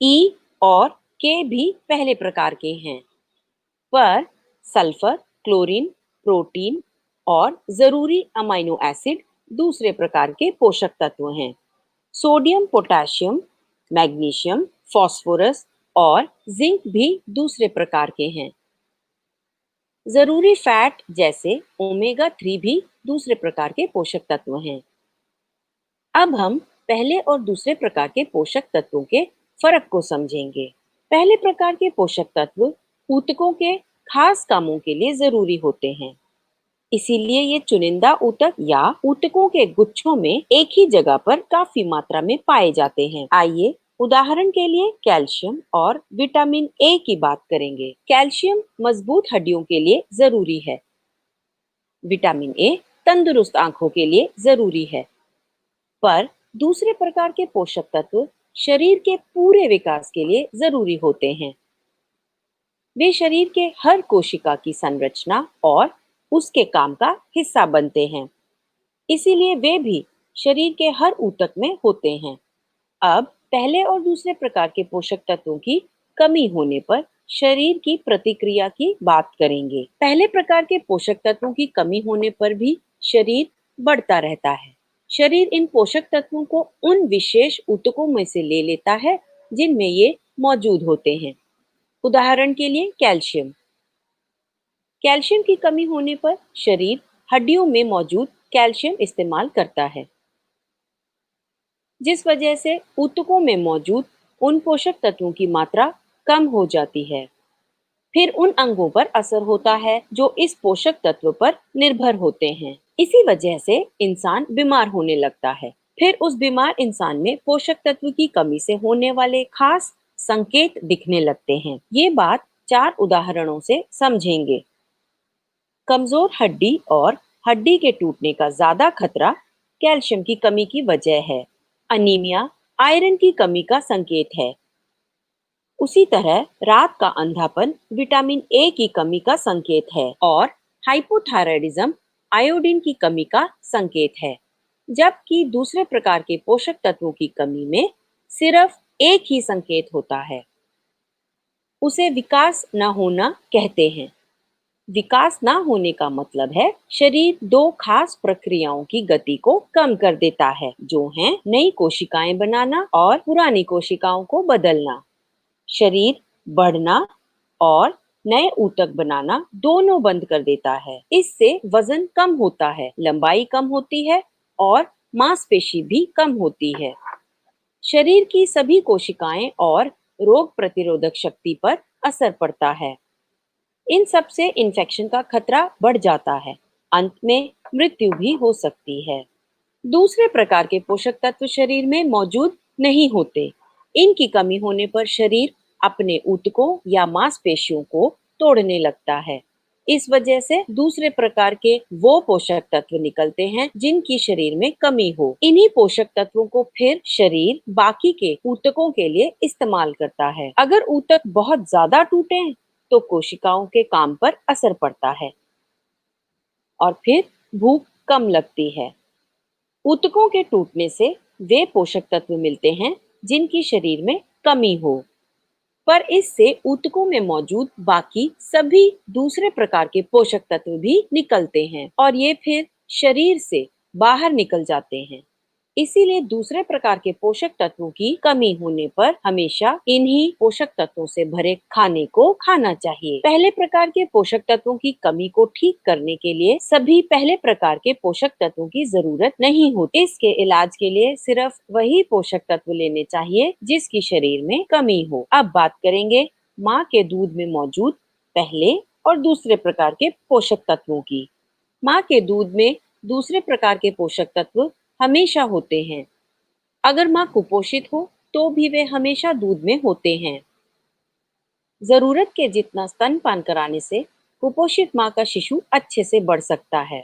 ई और के भी पहले प्रकार के हैं। पर सल्फर, क्लोरीन, प्रोटीन और जरूरी अमीनो एसिड दूसरे प्रकार के पोषक तत्व हैं। सोडियम, पोटेशियम, मैग्नीशियम, फास्फोरस और जिंक भी दूसरे प्रकार के हैं। जरूरी फैट जैसे ओमेगा 3 भी दूसरे प्रकार के पोषक तत्व हैं। अब हम पहले और दूसरे प्रकार के पोषक तत्वों के फर्क को समझेंगे। पहले प्रकार के पोषक तत्व ऊतकों के खास कामों के लिए जरूरी होते हैं। इसीलिए ये चुनिंदा ऊतक या ऊतकों के गुच्छों में एक ही जगह पर काफी मात्रा में पाए जाते हैं। आइए उदाहरण के लिए कैल्शियम और विटामिन ए की बात करेंगे। कैल्शियम मजबूत हड्डियों के लिए जरूरी है। विटामिन ए तंदुरुस्त आंखों के लिए जरूरी है, पर दूसरे प्रकार के पोषक तत्व शरीर के पूरे विकास के लिए जरूरी होते हैं। वे शरीर के हर कोशिका की संरचना और उसके काम का हिस्सा बनते हैं, इसीलिए वे भी शरीर के हर ऊतक में होते हैं। अब पहले और दूसरे प्रकार के पोषक तत्वों की कमी होने पर शरीर की प्रतिक्रिया की बात करेंगे। पहले प्रकार के पोषक तत्वों की कमी होने पर भी शरीर बढ़ता रहता है। शरीर इन पोषक तत्वों को उन विशेष ऊतकों में से ले लेता है जिनमें ये मौजूद होते हैं। उदाहरण के लिए कैल्शियम। कैल्शियम की कमी होने पर शरीर हड्डियों में मौजूद कैल्शियम इस्तेमाल करता है, जिस वजह से ऊतकों में मौजूद उन पोषक तत्वों की मात्रा कम हो जाती है। फिर उन अंगों पर असर होता है जो इस पोषक तत्व पर निर्भर होते हैं। इसी वजह से इंसान बीमार होने लगता है। फिर उस बीमार इंसान में पोषक तत्व की कमी से होने वाले खास संकेत दिखने लगते हैं। ये बात 4 उदाहरणों से समझेंगे। कमजोर हड्डी और हड्डी के टूटने का ज्यादा खतरा कैल्शियम की कमी की वजह है। अनीमिया आयरन की कमी का संकेत है। उसी तरह रात का अंधापन विटामिन ए की कमी का संकेत है और हाइपोथायरायडिज्म आयोडीन की कमी का संकेत है। जबकि दूसरे प्रकार के पोषक तत्वों की कमी में सिर्फ एक ही संकेत होता है, उसे विकास न होना कहते हैं। विकास ना होने का मतलब है शरीर 2 खास प्रक्रियाओं की गति को कम कर देता है, जो हैं नई कोशिकाएं बनाना और पुरानी कोशिकाओं को बदलना। शरीर बढ़ना और नए ऊतक बनाना दोनों बंद कर देता है। इससे वजन कम होता है, लंबाई कम होती है और मांसपेशी भी कम होती है। शरीर की सभी कोशिकाएं और रोग प्रतिरोधक शक्ति पर असर पड़ता है। इन सब से इन्फेक्शन का खतरा बढ़ जाता है। अंत में मृत्यु भी हो सकती है। दूसरे प्रकार के पोषक तत्व शरीर में मौजूद नहीं होते। इनकी कमी होने पर शरीर अपने ऊतकों या मांसपेशियों को तोड़ने लगता है। इस वजह से दूसरे प्रकार के वो पोषक तत्व निकलते हैं जिनकी शरीर में कमी हो। इन्हीं पोषक तत्वों को फिर शरीर बाकी के ऊतकों के लिए इस्तेमाल करता है। अगर ऊतक बहुत ज्यादा टूटे तो कोशिकाओं के काम पर असर पड़ता है और फिर भूख कम लगती है। ऊतकों के टूटने से वे पोषक तत्व मिलते हैं जिनकी शरीर में कमी हो, पर इससे ऊतकों में मौजूद बाकी सभी दूसरे प्रकार के पोषक तत्व भी निकलते हैं और ये फिर शरीर से बाहर निकल जाते हैं। इसीलिए दूसरे प्रकार के पोषक तत्वों की कमी होने पर हमेशा इन्हीं पोषक तत्वों से भरे खाने को खाना चाहिए। पहले प्रकार के पोषक तत्वों की कमी को ठीक करने के लिए सभी पहले प्रकार के पोषक तत्वों की जरूरत नहीं होती। इसके इलाज के लिए सिर्फ वही पोषक तत्व लेने चाहिए जिसकी शरीर में कमी हो। अब बात करेंगे माँ के दूध में मौजूद पहले और दूसरे प्रकार के पोषक तत्वों की। माँ के दूध में दूसरे प्रकार के पोषक तत्व हमेशा होते हैं। अगर माँ कुपोषित हो तो भी वे हमेशा दूध में होते हैं। जरूरत के जितना स्तनपान कराने से कुपोषित माँ का शिशु अच्छे से बढ़ सकता है,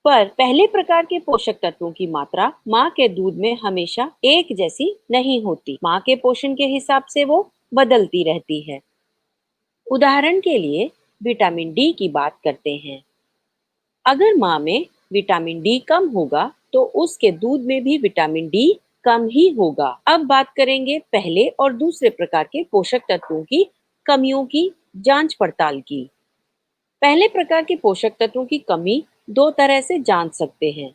पर पहले प्रकार के पोषक तत्वों की मात्रा माँ के दूध में हमेशा एक जैसी नहीं होती। माँ के पोषण के हिसाब से वो बदलती रहती है। उदाहरण के लिए विटामिन डी की बात करते हैं। अगर माँ में विटामिन डी कम होगा तो उसके दूध में भी विटामिन डी कम ही होगा। अब बात करेंगे पहले और दूसरे प्रकार के पोषक तत्वों की कमियों की जांच पड़ताल की। पहले प्रकार के पोषक तत्वों की कमी 2 तरह से जान सकते हैं।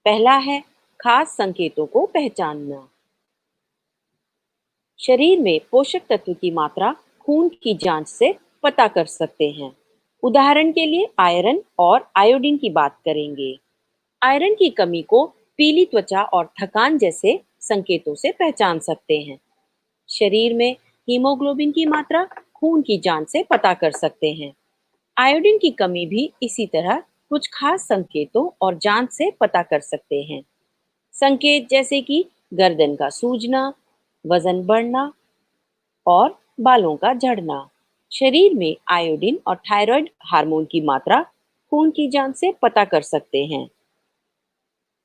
पहला है खास संकेतों को पहचानना। शरीर में पोषक तत्व की मात्रा खून की जांच से पता कर सकते हैं। उदाहरण के लिए आयरन और आयोडीन की बात करेंगे। आयरन की कमी को पीली त्वचा और थकान जैसे संकेतों से पहचान सकते हैं। शरीर में हीमोग्लोबिन की मात्रा खून की जांच से पता कर सकते हैं। आयोडीन की कमी भी इसी तरह कुछ खास संकेतों और जांच से पता कर सकते हैं। संकेत जैसे कि गर्दन का सूजना, वजन बढ़ना और बालों का झड़ना। शरीर में आयोडीन और थायराइड हार्मोन की मात्रा खून की जांच से पता कर सकते हैं।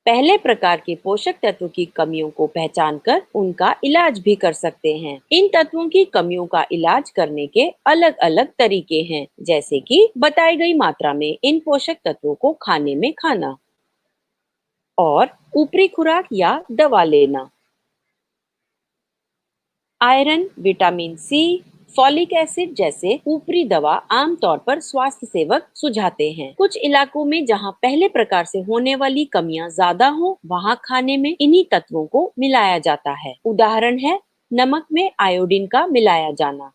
पहले प्रकार के पोषक तत्व की कमियों को पहचान कर उनका इलाज भी कर सकते हैं। इन तत्वों की कमियों का इलाज करने के अलग अलग तरीके हैं, जैसे कि बताई गई मात्रा में इन पोषक तत्वों को खाने में खाना और ऊपरी खुराक या दवा लेना। Iron, vitamin C, folic acid जैसे ऊपरी दवा आमतौर पर स्वास्थ्य सेवक सुझाते हैं। कुछ इलाकों में जहां पहले प्रकार से होने वाली कमियां ज्यादा हो, वहां खाने में इन्हीं तत्वों को मिलाया जाता है। उदाहरण है नमक में आयोडीन का मिलाया जाना।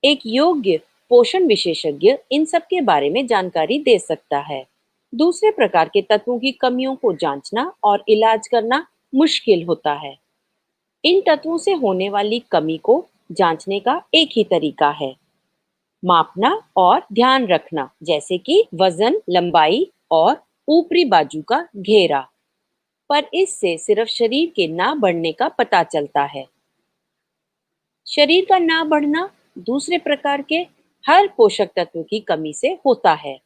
एक योग्य पोषण विशेषज्ञ इन सब के बारे में जानकारी दे सकता है। दूसरे प्रकार के तत्वों की कमियों को जांचना और इलाज करना मुश्किल होता है। इन तत्वों से होने वाली कमी को जांचने का एक ही तरीका है, मापना और ध्यान रखना, जैसे कि वजन, लंबाई और ऊपरी बाजू का घेरा। पर इससे सिर्फ शरीर के ना बढ़ने का पता चलता है। शरीर का ना बढ़ना दूसरे प्रकार के हर पोषक तत्व की कमी से होता है।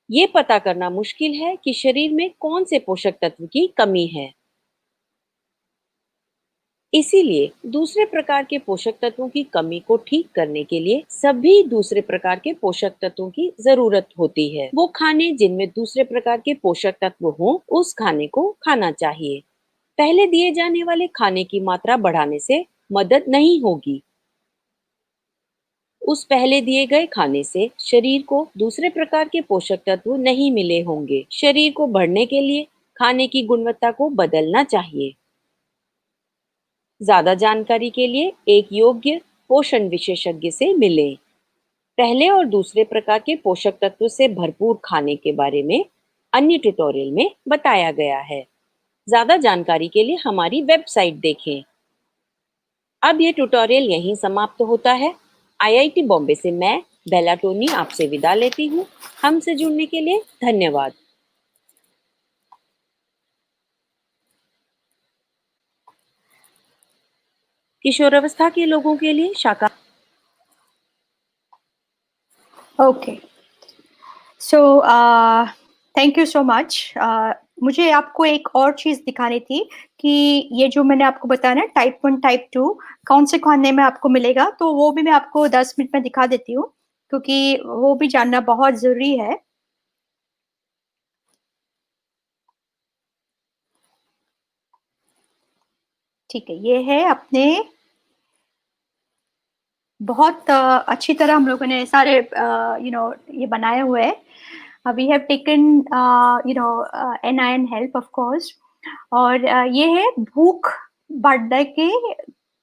ये पता करना मुश्किल है कि शरीर में कौन से पोषक तत्व की कमी है। इसीलिए दूसरे प्रकार के पोषक तत्वों की कमी को ठीक करने के लिए सभी दूसरे प्रकार के पोषक तत्वों की जरूरत होती है। वो खाने जिनमें दूसरे प्रकार के पोषक तत्व हो, उस खाने को खाना चाहिए। पहले दिए जाने वाले खाने की मात्रा बढ़ाने से मदद नहीं होगी। उस पहले दिए गए खाने से शरीर को दूसरे प्रकार के पोषक तत्व नहीं मिले होंगे। शरीर को बढ़ने के लिए खाने की गुणवत्ता को बदलना चाहिए। ज्यादा जानकारी के लिए एक योग्य पोषण विशेषज्ञ से मिलें। पहले और दूसरे प्रकार के पोषक तत्व से भरपूर खाने के बारे में अन्य ट्यूटोरियल में बताया गया है। ज्यादा जानकारी के लिए हमारी वेबसाइट देखें। अब ये ट्यूटोरियल यहीं समाप्त होता है। आईआईटी बॉम्बे से मैं बेला टोनी आपसे विदा लेती हूँ। हमसे जुड़ने के लिए धन्यवाद। किशोरावस्था के लोगों के लिए शाकाहारी। Okay, so thank you so much. मुझे आपको एक और चीज़ दिखानी थी कि ये जो मैंने आपको बताया ना, टाइप 1 टाइप 2 कौन से खाने में आपको मिलेगा, तो वो भी मैं आपको 10 मिनट में दिखा देती हूँ, क्योंकि वो भी जानना बहुत ज़रूरी है। ठीक है, ये है अपने बहुत अच्छी तरह हम लोगों ने सारे ये बनाए हुए हैं। We have taken NIN help of course. और ये है भूख बढ़ने के,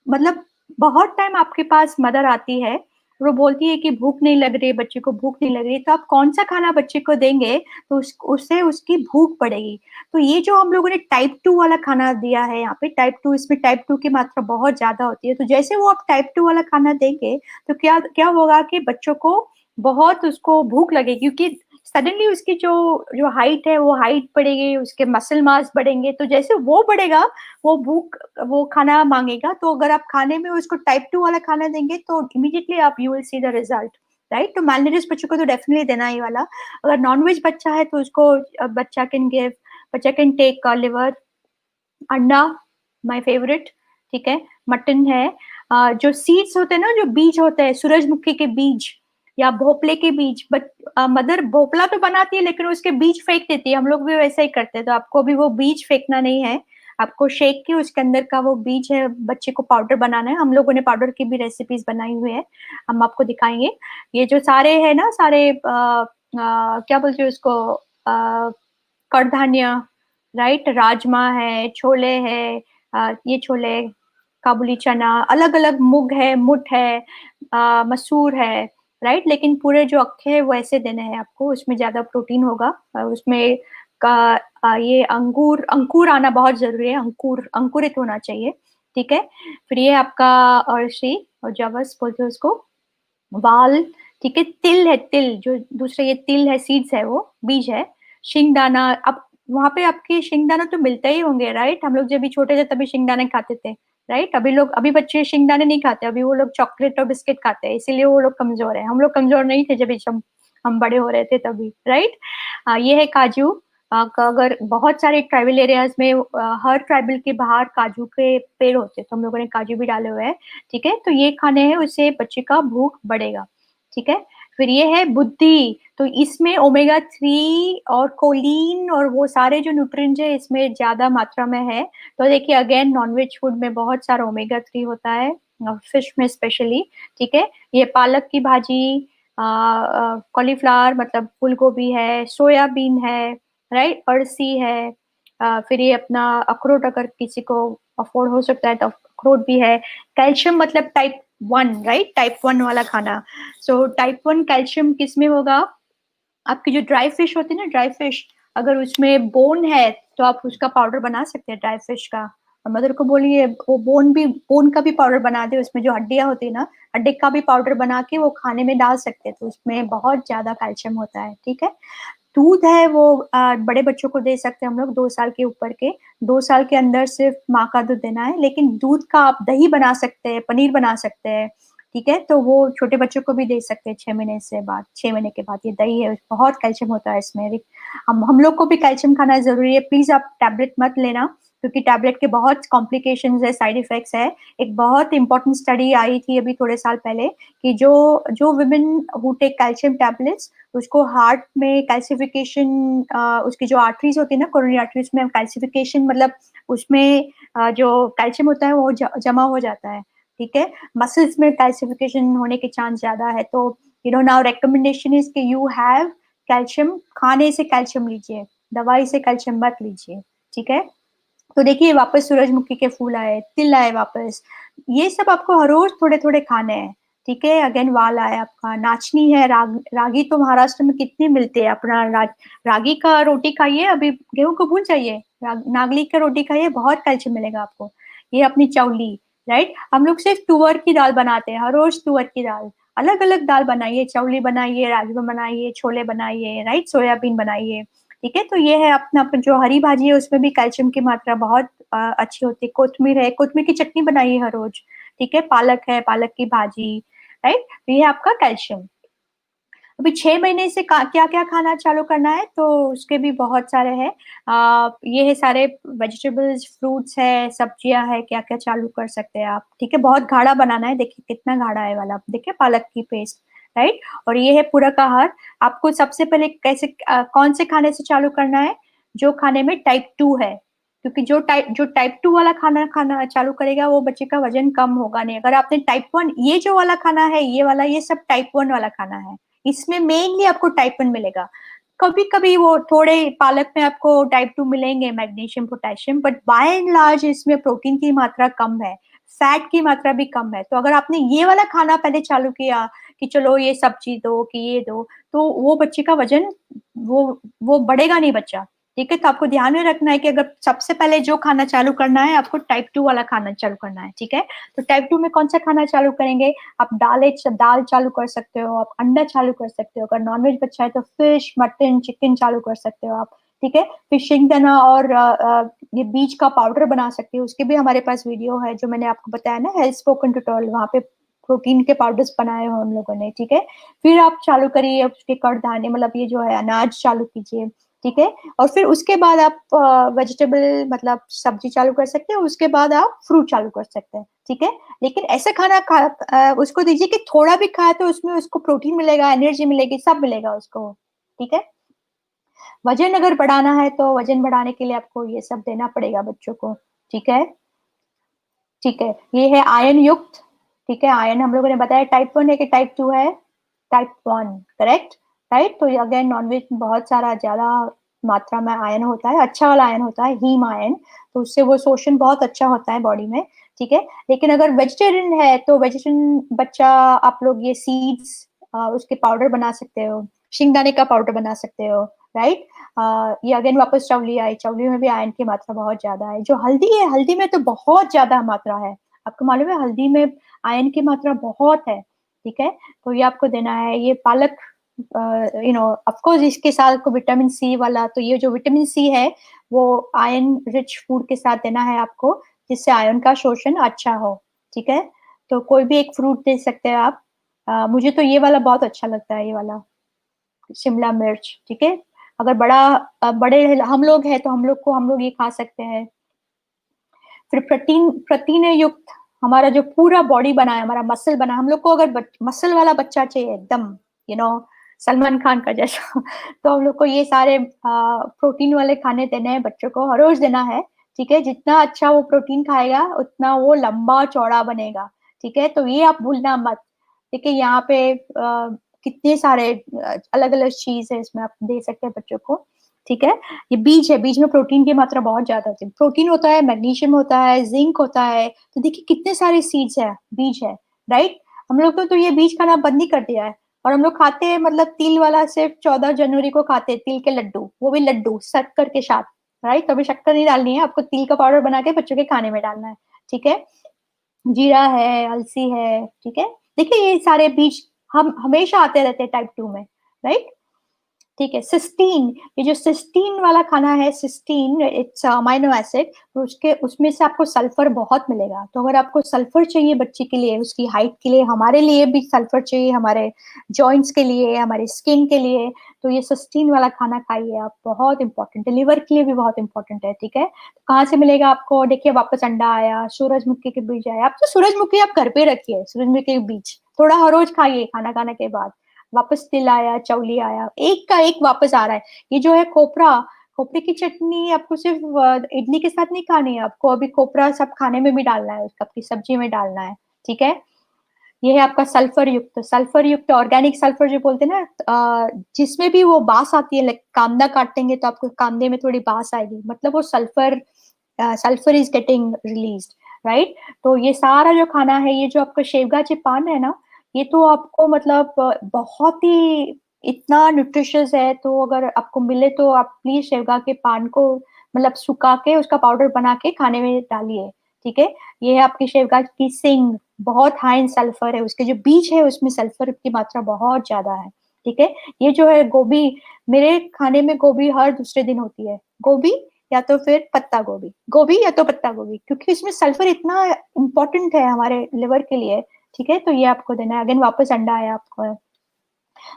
मतलब बहुत टाइम आपके पास मदर आती है, वो बोलती है कि भूख नहीं लग रही, बच्चे को भूख नहीं लग रही, तो आप कौन सा खाना बच्चे को देंगे तो उससे उसकी भूख बढ़ेगी। तो ये जो हम लोगों ने टाइप 2 वाला खाना दिया है यहाँ पे, टाइप 2, इसमें टाइप 2 की मात्रा बहुत ज्यादा होती है। तो जैसे वो आप टाइप 2 वाला खाना देंगे तो क्या क्या होगा कि बच्चों को बहुत उसको भूख लगेगी, क्योंकि सडनली उसकी जो जो हाइट है वो हाइट बढ़ेगी, उसके मसल मास बढ़ेंगे, तो जैसे वो बढ़ेगा वो भूख, वो खाना मांगेगा। तो अगर आप खाने में उसको टाइप 2 वाला खाना देंगे तो इमीडिएटली आप you will see the result, right. तो मैलनरिश बच्चों को तो डेफिनेटली देना ही वाला। अगर नॉनवेज बच्चा है तो उसको बच्चा कैन टेक लिवर, अंडा, माय फेवरेट, ठीक है, मटन है। जो सीड्स होते हैं ना, जो बीज होते हैं, सूरजमुखी के बीज या भोपले के बीज, बट मदर भोपला तो बनाती है लेकिन उसके बीज फेंक देती है। हम लोग भी वैसा ही करते हैं, तो आपको भी वो बीज फेंकना नहीं है, आपको शेक के उसके अंदर का वो बीज है, बच्चे को पाउडर बनाना है। हम लोगों ने पाउडर की भी रेसिपीज बनाई हुई है, हम आपको दिखाएंगे। ये जो सारे है ना, सारे क्या बोलते हैं उसको, कडधान्य, राइट, राजमा है, छोले है, ये छोले, काबुली चना, अलग अलग मूंग है, मुठ है, मसूर है, राइट। लेकिन पूरे जो अक्खे हैं वो ऐसे देने हैं आपको, उसमें ज्यादा प्रोटीन होगा। उसमें का ये अंगूर अंकुर आना बहुत जरूरी है, अंकुर अंकुरित होना चाहिए, ठीक है। फिर ये आपका अरसी और जवस बोलते हैं उसको, वाल, ठीक है। तिल है, तिल जो दूसरे ये तिल है, सीड्स है, वो बीज है। शिंगदाना, अब वहां पे आपके शिंगदाना तो मिलते ही होंगे, राइट। हम लोग जब भी छोटे थे तभी शिंगदाने खाते थे, राइट। अभी बच्चे शिंगदाने नहीं खाते, अभी वो लोग चॉकलेट और बिस्किट खाते हैं, इसीलिए वो लोग कमजोर है। हम लोग कमजोर नहीं थे जब हम बड़े हो रहे थे तभी, राइट। ये है काजू। अगर बहुत सारे ट्राइबल एरियाज में हर ट्राइबल के बाहर काजू के पेड़ होते हैं, तो हम लोगों ने काजू भी डाले हुए हैं, ठीक है। तो ये खाने हैं, उससे बच्चे का भूख बढ़ेगा, ठीक है। फिर ये है बुद्धि, तो इसमें ओमेगा 3 और कोलिन और वो सारे जो न्यूट्रिएंट्स है इसमें ज्यादा मात्रा में है। तो देखिए अगेन नॉनवेज फूड में बहुत सारा ओमेगा 3 होता है, फिश में स्पेशली, ठीक है। ये पालक की भाजी, कॉलीफ्लावर मतलब फूल गोभी है, सोयाबीन है, राइट, अरसी है। फिर ये अपना अखरोट, अगर किसी को अफोर्ड हो सकता है तो अखरोट भी है। कैल्शियम मतलब टाइप 1, राइट, टाइप 1 वाला खाना। सो टाइप 1 कैल्शियम किस में होगा? आपकी जो ड्राई फिश होती है ना, ड्राई फिश, अगर उसमें बोन है तो आप उसका पाउडर बना सकते हैं ड्राई फिश का। और मदर को बोलिए वो बोन का भी पाउडर बना दे, उसमें जो हड्डियां होती है ना, हड्डी का भी पाउडर बना के वो खाने में डाल सकते हैं, तो उसमें बहुत ज्यादा कैल्शियम होता है, ठीक है। दूध है वो बड़े बच्चों को दे सकते हैं हम लोग, 2 साल के ऊपर के। 2 साल के अंदर सिर्फ माँ का दूध देना है, लेकिन दूध का आप दही बना सकते हैं, पनीर बना सकते हैं, ठीक है। तो वो छोटे बच्चों को भी दे सकते हैं 6 महीने के बाद। ये दही है, बहुत कैल्शियम होता है इसमें। हम लोग को भी कैल्शियम खाना जरूरी है। प्लीज आप टैबलेट मत लेना, क्योंकि टैबलेट के बहुत कॉम्प्लिकेशंस है, साइड इफेक्ट्स है। एक बहुत इंपॉर्टेंट स्टडी आई थी अभी थोड़े साल पहले कि जो जो women who take calcium tablets, उसको हार्ट में कैल्सिफिकेशन, उसकी जो आर्टरीज होती है ना, कोरोनरी आर्टरीज में कैल्सिफिकेशन मतलब उसमें जो कैल्शियम होता है वो जमा हो जाता है, ठीक है। मसल्स में कैल्सिफिकेशन होने के चांस ज्यादा है। तो नाउ रिकमेंडेशन इज कि यू हैव कैल्शियम, खाने से कैल्शियम लीजिए, दवाई से कैल्शियम मत लीजिए, ठीक है। तो देखिए वापस सूरजमुखी के फूल आए, तिल आए वापस, ये सब आपको हर रोज थोड़े थोड़े खाने हैं, ठीक है। अगेन वाल आए आपका, नाचनी है, रागी तो महाराष्ट्र में कितने मिलते हैं। अपना रागी का रोटी खाइए, अभी गेहूं को भूल जाइए, नागली का रोटी खाइए, बहुत कैल्शियम मिलेगा आपको। ये अपनी चौली, राइट। हम लोग सिर्फ तुअर की दाल बनाते हैं, हर रोज तुअर की दाल। अलग अलग दाल बनाइए, चौली बनाइए, राजमा बनाइए, छोले बनाइए, राइट, सोयाबीन बनाइए, ठीक है। तो ये है अपना जो हरी भाजी है उसमें भी कैल्शियम की मात्रा बहुत अच्छी होती है। कोथमीर है, कोथमीर की चटनी बनाइए हर रोज, ठीक है। पालक है, पालक की भाजी, राइट। तो ये है आपका कैल्शियम। अभी 6 महीने से क्या क्या खाना चालू करना है, तो उसके भी बहुत सारे हैं। ये है सारे वेजिटेबल्स, फ्रूट्स है, सब्जियां है, क्या क्या चालू कर सकते हैं आप, ठीक है। बहुत गाढ़ा बनाना है, देखिए कितना गाढ़ा है वाला, देखिए पालक की पेस्ट, राइट। और ये है पूरक आहार। आपको सबसे पहले कौन से खाने से चालू करना है? जो खाने में टाइप 2 है, क्योंकि जो टाइप 2 वाला खाना खाना चालू करेगा वो बच्चे का वजन कम होगा नहीं। अगर आपने टाइप 1 ये जो वाला खाना है, ये वाला, ये सब टाइप 1 वाला खाना है, इसमें मेनली आपको टाइप 1 मिलेगा। कभी कभी वो थोड़े पालक में आपको टाइप 2 मिलेंगे, magnesium, potassium, but by and large इसमें प्रोटीन की मात्रा कम है, फैट की मात्रा भी कम है। तो अगर आपने ये वाला खाना पहले चालू किया कि चलो ये सब्जी दो कि ये दो, तो वो बच्चे का वजन, वो बढ़ेगा नहीं बच्चा, ठीक है। तो आपको ध्यान में रखना है कि अगर सबसे पहले जो खाना चालू करना है, आपको टाइप 2 वाला खाना चालू करना है, ठीक है। तो टाइप 2 में कौन सा खाना चालू करेंगे? आप दाल चालू कर सकते हो, आप अंडा चालू कर सकते हो, अगर नॉनवेज बच्चा है तो फिश, मटन, चिकन चालू कर सकते हो आप, ठीक है। फिर शेंगदाना और ये बीज का पाउडर बना सकते हो, उसके भी हमारे पास वीडियो है, जो मैंने आपको बताया ना, हेल्थ स्पोकन ट्यूटोरियल, वहाँ पे प्रोटीन के पाउडर्स बनाए हो हम लोगों ने, ठीक है। फिर आप चालू करिए उसके कड़दाने, मतलब ये जो है अनाज चालू कीजिए, ठीक है। और फिर उसके बाद आप वेजिटेबल मतलब सब्जी चालू कर सकते हैं, उसके बाद आप फ्रूट चालू कर सकते हैं, ठीक है। लेकिन ऐसा खाना उसको दीजिए कि थोड़ा भी खाए तो उसमें उसको प्रोटीन मिलेगा, एनर्जी मिलेगी, सब मिलेगा उसको, ठीक है। वजन अगर बढ़ाना है तो वजन बढ़ाने के लिए आपको ये सब देना पड़ेगा बच्चों को, ठीक है। ठीक है, ये है आयन युक्त, ठीक है। आयन हम लोगों ने बताया टाइप 1 है कि टाइप 2 है? Type 1, correct, right. तो अगेन नॉनवेज में बहुत सारा ज्यादा मात्रा में आयन होता है, अच्छा वाला आयन होता है, हीम आयन, तो उससे वो शोषण बहुत अच्छा होता है बॉडी में, ठीक है। लेकिन अगर वेजिटेरियन है तो वेजिटेरियन बच्चा, आप लोग ये सीड्स, उसके पाउडर बना सकते हो, शिंगदाने का पाउडर बना सकते हो, राइट। ये अगेन वापस चौली आई, चौली में भी आयरन की मात्रा बहुत ज्यादा है। जो हल्दी है, हल्दी में तो बहुत ज्यादा मात्रा है, आपको मालूम है, हल्दी में आयरन की मात्रा बहुत है, ठीक है। तो ये आपको देना है। ये पालक, ऑफ कोर्स इसके साथ को विटामिन सी वाला, तो ये जो विटामिन सी है वो आयरन रिच फूड के साथ देना है आपको, जिससे आयरन का शोषण अच्छा हो, ठीक है। तो कोई भी एक फ्रूट दे सकते हैं आप। मुझे तो ये वाला बहुत अच्छा लगता है, ये वाला शिमला मिर्च, ठीक है। अगर बड़े हम लोग हैं तो हम लोग ये खा सकते हैं। फिर प्रोटीन प्रोटीन युक्त हमारा जो पूरा बॉडी बना है, हमारा मसल बना, हम लोग को अगर मसल वाला बच्चा चाहिए एकदम, सलमान खान का जैसा तो हम लोग को ये सारे प्रोटीन वाले खाने देने हैं, बच्चों को हर रोज देना है, ठीक है। जितना अच्छा वो प्रोटीन खाएगा उतना वो लंबा चौड़ा बनेगा, ठीक है। तो ये आप भूलना मत, ठीक है। यहाँ पे कितने सारे अलग अलग चीज है, इसमें आप दे सकते हैं बच्चों को, ठीक है। ये बीज है, बीज में प्रोटीन की मात्रा बहुत ज्यादा होती है, प्रोटीन होता है, मैग्नीशियम होता है, जिंक होता है। तो देखिए कितने सारे सीड्स है, बीज है, राइट। हम लोग तो ये बीज खाना बंद ही कर दिया है, और हम लोग खाते हैं मतलब तिल वाला सिर्फ 14 जनवरी को खाते हैं, तिल के लड्डू, वो भी लड्डू शक्कर के साथ, राइट। कभी शक्कर नहीं डालनी है आपको, तिल का पाउडर बना के बच्चों के खाने में डालना है, ठीक है। जीरा है, अलसी है, ठीक है। देखिए ये सारे बीज हम हमेशा आते रहते हैं टाइप 2 में, राइट। ठीक है। सिस्टीन, ये जो सिस्टीन वाला खाना है, सिस्टीन इट्स अमाइनो एसिड, तो उसके उसमें से आपको सल्फर बहुत मिलेगा। तो अगर आपको सल्फर चाहिए बच्चे के लिए, उसकी हाइट के लिए, हमारे लिए भी सल्फर चाहिए, हमारे जॉइंट्स के लिए, हमारे स्किन के लिए, तो ये सिस्टीन वाला खाना खाइए आप, बहुत इंपॉर्टेंट है, लिवर के लिए भी बहुत इंपॉर्टेंट है, ठीक है। तो कहाँ से मिलेगा आपको, देखिए वापस अंडा आया, सूरजमुखी के बीज आया। आप तो सूरजमुखी आप घर पे रखिए, सूरजमुखी के बीज थोड़ा हर रोज खाइए खाना खाने के बाद। वापस तिल आया, चौली आया, एक का एक वापस आ रहा है। ये जो है खोपरा, खोपरे की चटनी आपको सिर्फ इडली के साथ नहीं खानी है, आपको अभी खोपरा सब खाने में भी डालना है, उसका आपकी सब्जी में डालना है, ठीक है। ये है आपका सल्फर युक्त ऑर्गेनिक सल्फर जो बोलते हैं ना, जिसमें भी वो बास आती है, लाइक कांदा काटेंगे तो आपको कांदे में थोड़ी बास आएगी, मतलब वो sulphur is getting released, right. तो ये सारा जो खाना है, ये जो आपका शेवगाचे पान है ना, ये तो आपको मतलब बहुत ही इतना न्यूट्रिशियस है। तो अगर आपको मिले तो आप प्लीज शेवगा के पान को मतलब सुखा के उसका पाउडर बना के खाने में डालिए, ठीक है। ये है आपकी शेवगा की सिंग, बहुत हाई इन सल्फर है, उसके जो बीज है उसमें सल्फर की मात्रा बहुत ज्यादा है, ठीक है। ये जो है गोभी, मेरे खाने में गोभी हर दूसरे दिन होती है, गोभी या तो फिर पत्ता गोभी, गोभी या तो पत्ता गोभी, क्योंकि इसमें सल्फर इतना इंपॉर्टेंट है हमारे लिवर के लिए, ठीक है। तो ये आपको देना है। अगेन वापस अंडा है आपको।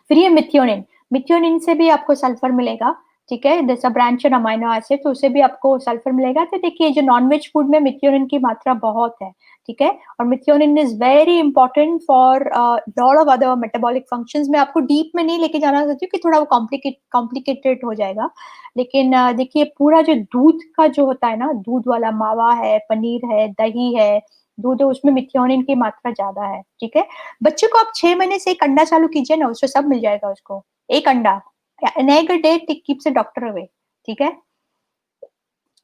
फिर ये मिथ्योनिन, मिथ्योनिन से भी आपको सल्फर मिलेगा, ठीक है। जैसा ब्रांच अमाइनो एसिड, तो उससे भी आपको सल्फर मिलेगा। तो देखिए जो नॉनवेज फूड में मिथ्योनिन की मात्रा बहुत है, ठीक है। और methionine is very important for lot of other metabolic functions. में आपको डीप में नहीं लेके जाना चाहती हूँ कि थोड़ा वो कॉम्प्लिकेटेड हो जाएगा, लेकिन देखिए पूरा जो दूध का जो होता है ना, दूध वाला मावा है, पनीर है, दही है, दूध है, उसमें मिथ्योनिन की मात्रा ज्यादा है, ठीक है। बच्चे को आप 6 महीने से एक अंडा चालू कीजिए ना, उससे सब मिल जाएगा उसको, एक अंडा, an egg a day keeps a doctor away, ठीक है।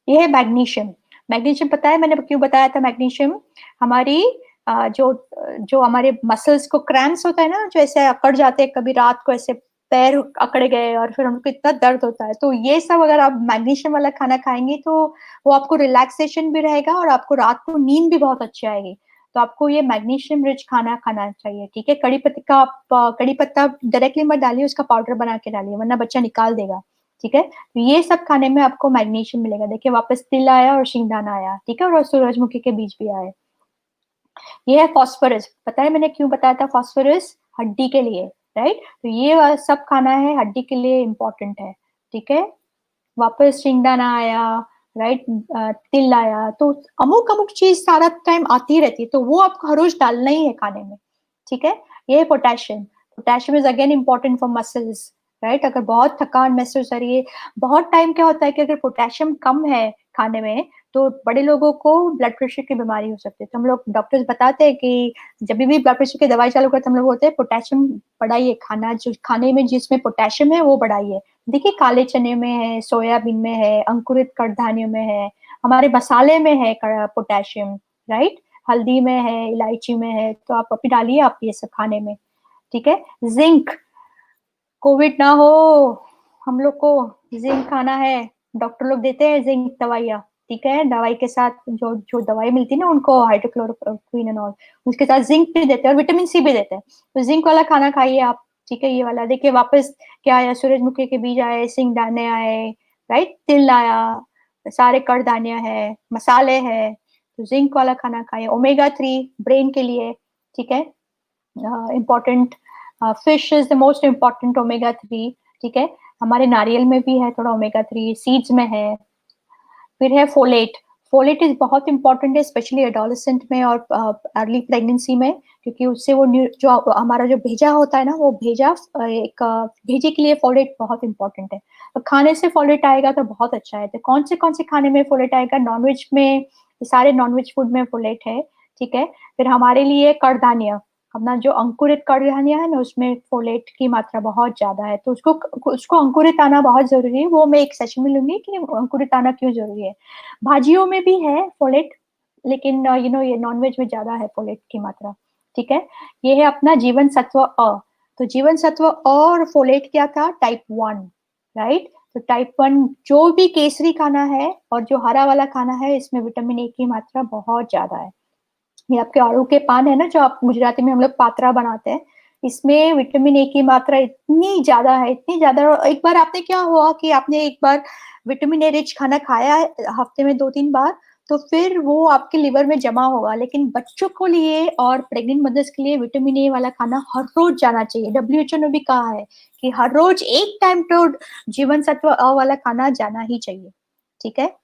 ये है मैग्नीशियम। मैग्नीशियम पता है मैंने क्यों बताया था मैग्नीशियम, हमारी जो जो हमारे मसल्स को क्रैम्स होता है ना, जो ऐसे अकड़ जाते हैं, कभी रात को ऐसे पैर अकड़ गए और फिर हमको इतना दर्द होता है, तो ये सब अगर आप मैग्नीशियम वाला खाना खाएंगे तो वो आपको रिलैक्सेशन भी रहेगा और आपको रात को नींद भी बहुत अच्छी आएगी। तो आपको ये मैग्नीशियम रिच खाना खाना चाहिए, ठीक है। कड़ी पत्ता का आप कड़ी पत्ता डायरेक्टली मत डालिए, उसका पाउडर बना के डालिए, वरना बच्चा निकाल देगा, ठीक है। तो ये सब खाने में आपको मैग्नीशियम मिलेगा। देखिए वापस तिल आया और शिंगदाना आया, ठीक है, और सूरजमुखी के बीज भी आए। ये है फास्फोरस, पता है मैंने क्यों बताया था, फास्फोरस हड्डी के लिए, राइट। तो ये सब खाना है हड्डी के लिए इम्पोर्टेंट है, ठीक है। वापस शिंगदाना आया, राइट, तिल आया, तो अमुक अमुक चीज सारा टाइम आती रहती है, तो वो आपको हर रोज डालना ही है खाने में, ठीक है। ये है potassium, potassium is again important for muscles, right. अगर बहुत थकान महसूस हो रही है, बहुत टाइम क्या होता है कि अगर पोटेशियम कम है खाने में, तो बड़े लोगों को ब्लड प्रेशर की बीमारी हो सकती है। तो हम लोग डॉक्टर्स बताते हैं कि जब भी ब्लड प्रेशर की दवाई चालू करते हैं, हम लोग बोलते हैं पोटेशियम बढ़ाइए, खाना जो खाने में जिसमें पोटेशियम है वो बढ़ाइए। देखिए काले चने में है, सोयाबीन में है, अंकुरित कडधान्यों में है, हमारे मसाले में है पोटेशियम, राइट, हल्दी में है, इलायची में है, तो आप अभी डालिए आप ये सब खाने में, ठीक है। जिंक, कोविड ना हो, हम लोग को जिंक खाना है, डॉक्टर लोग देते हैं जिंक दवाइयाँ, ठीक है। दवाई के साथ जो जो दवाई मिलती है ना उनको, हाइड्रोक्लोरोक्विन एंड ऑल, उसके साथ जिंक भी देते हैं और विटामिन सी भी देते हैं। तो जिंक वाला खाना खाइए आप, ठीक है। ये वाला देखिए वापस क्या आया, सूरजमुखी के बीज आए, सिंगदाने आए, राइट, तिल आया, सारे कड़दानियां है, मसाले है, तो जिंक वाला खाना खाएं। ओमेगा 3 ब्रेन के लिए, ठीक है, important. Fish is the most important omega 3, ठीक है। हमारे नारियल में भी है थोड़ा ओमेगा 3, सीड्स में है। फिर है फोलेट। फोलेट इज बहुत इंपॉर्टेंट है, स्पेशली एडोलेसेंट में और अर्ली प्रेगनेंसी में, क्योंकि उससे वो जो हमारा जो भेजा होता है ना, वो भेजा एक भेजे के लिए फोलेट बहुत इंपॉर्टेंट है। तो खाने से फोलेट आएगा तो बहुत अच्छा है। तो कौन से खाने में फोलेट आएगा? नॉनवेज में, सारे नॉनवेज फूड में फोलेट है, ठीक है। फिर हमारे लिए कडधान्य, अपना जो अंकुरित कडधान्य है ना, उसमें फोलेट की मात्रा बहुत ज्यादा है, तो उसको उसको अंकुरित आना बहुत जरूरी है। वो मैं एक सेशन में लूंगी कि अंकुरित आना क्यों जरूरी है। भाजियों में भी है फोलेट, लेकिन ये नॉनवेज में ज्यादा है फोलेट की मात्रा, ठीक है। ये है अपना जीवन सत्व अ। तो जीवन सत्व और फोलेट क्या था? Type 1, right. तो टाइप 1 जो भी केसरी खाना है और जो हरा वाला खाना है, इसमें विटामिन ए की मात्रा बहुत ज्यादा है। ये आपके आड़ू के पान है ना, जो आप गुजराती में हम लोग पात्रा बनाते हैं, इसमें विटामिन ए की मात्रा इतनी ज्यादा है, इतनी ज्यादा। एक बार आपने क्या हुआ कि आपने एक बार विटामिन ए रिच खाना खाया है हफ्ते में 2-3 बार, तो फिर वो आपके लिवर में जमा होगा। लेकिन बच्चों को लिए और प्रेग्नेंट मदर्स के लिए विटामिन ए वाला खाना हर रोज जाना चाहिए। डब्ल्यूएचओ ने भी कहा है कि हर रोज एक टाइम तो जीवन सत्व अ वाला खाना जाना ही चाहिए, ठीक है।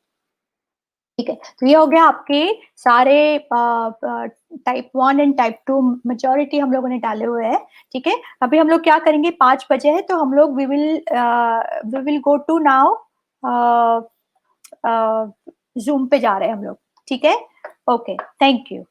ठीक है, तो ये हो गया आपके सारे टाइप 1 एंड टाइप 2, मेजोरिटी हम लोगों ने डाले हुए हैं, ठीक है। अभी हम लोग क्या करेंगे, 5 बजे है, तो हम लोग we will go to now, Zoom पे जा रहे हैं हम लोग, ठीक है। Okay, thank you.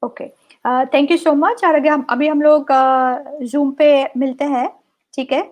Okay, thank you so much. और अभी हम लोग जूम पे मिलते हैं, ठीक है।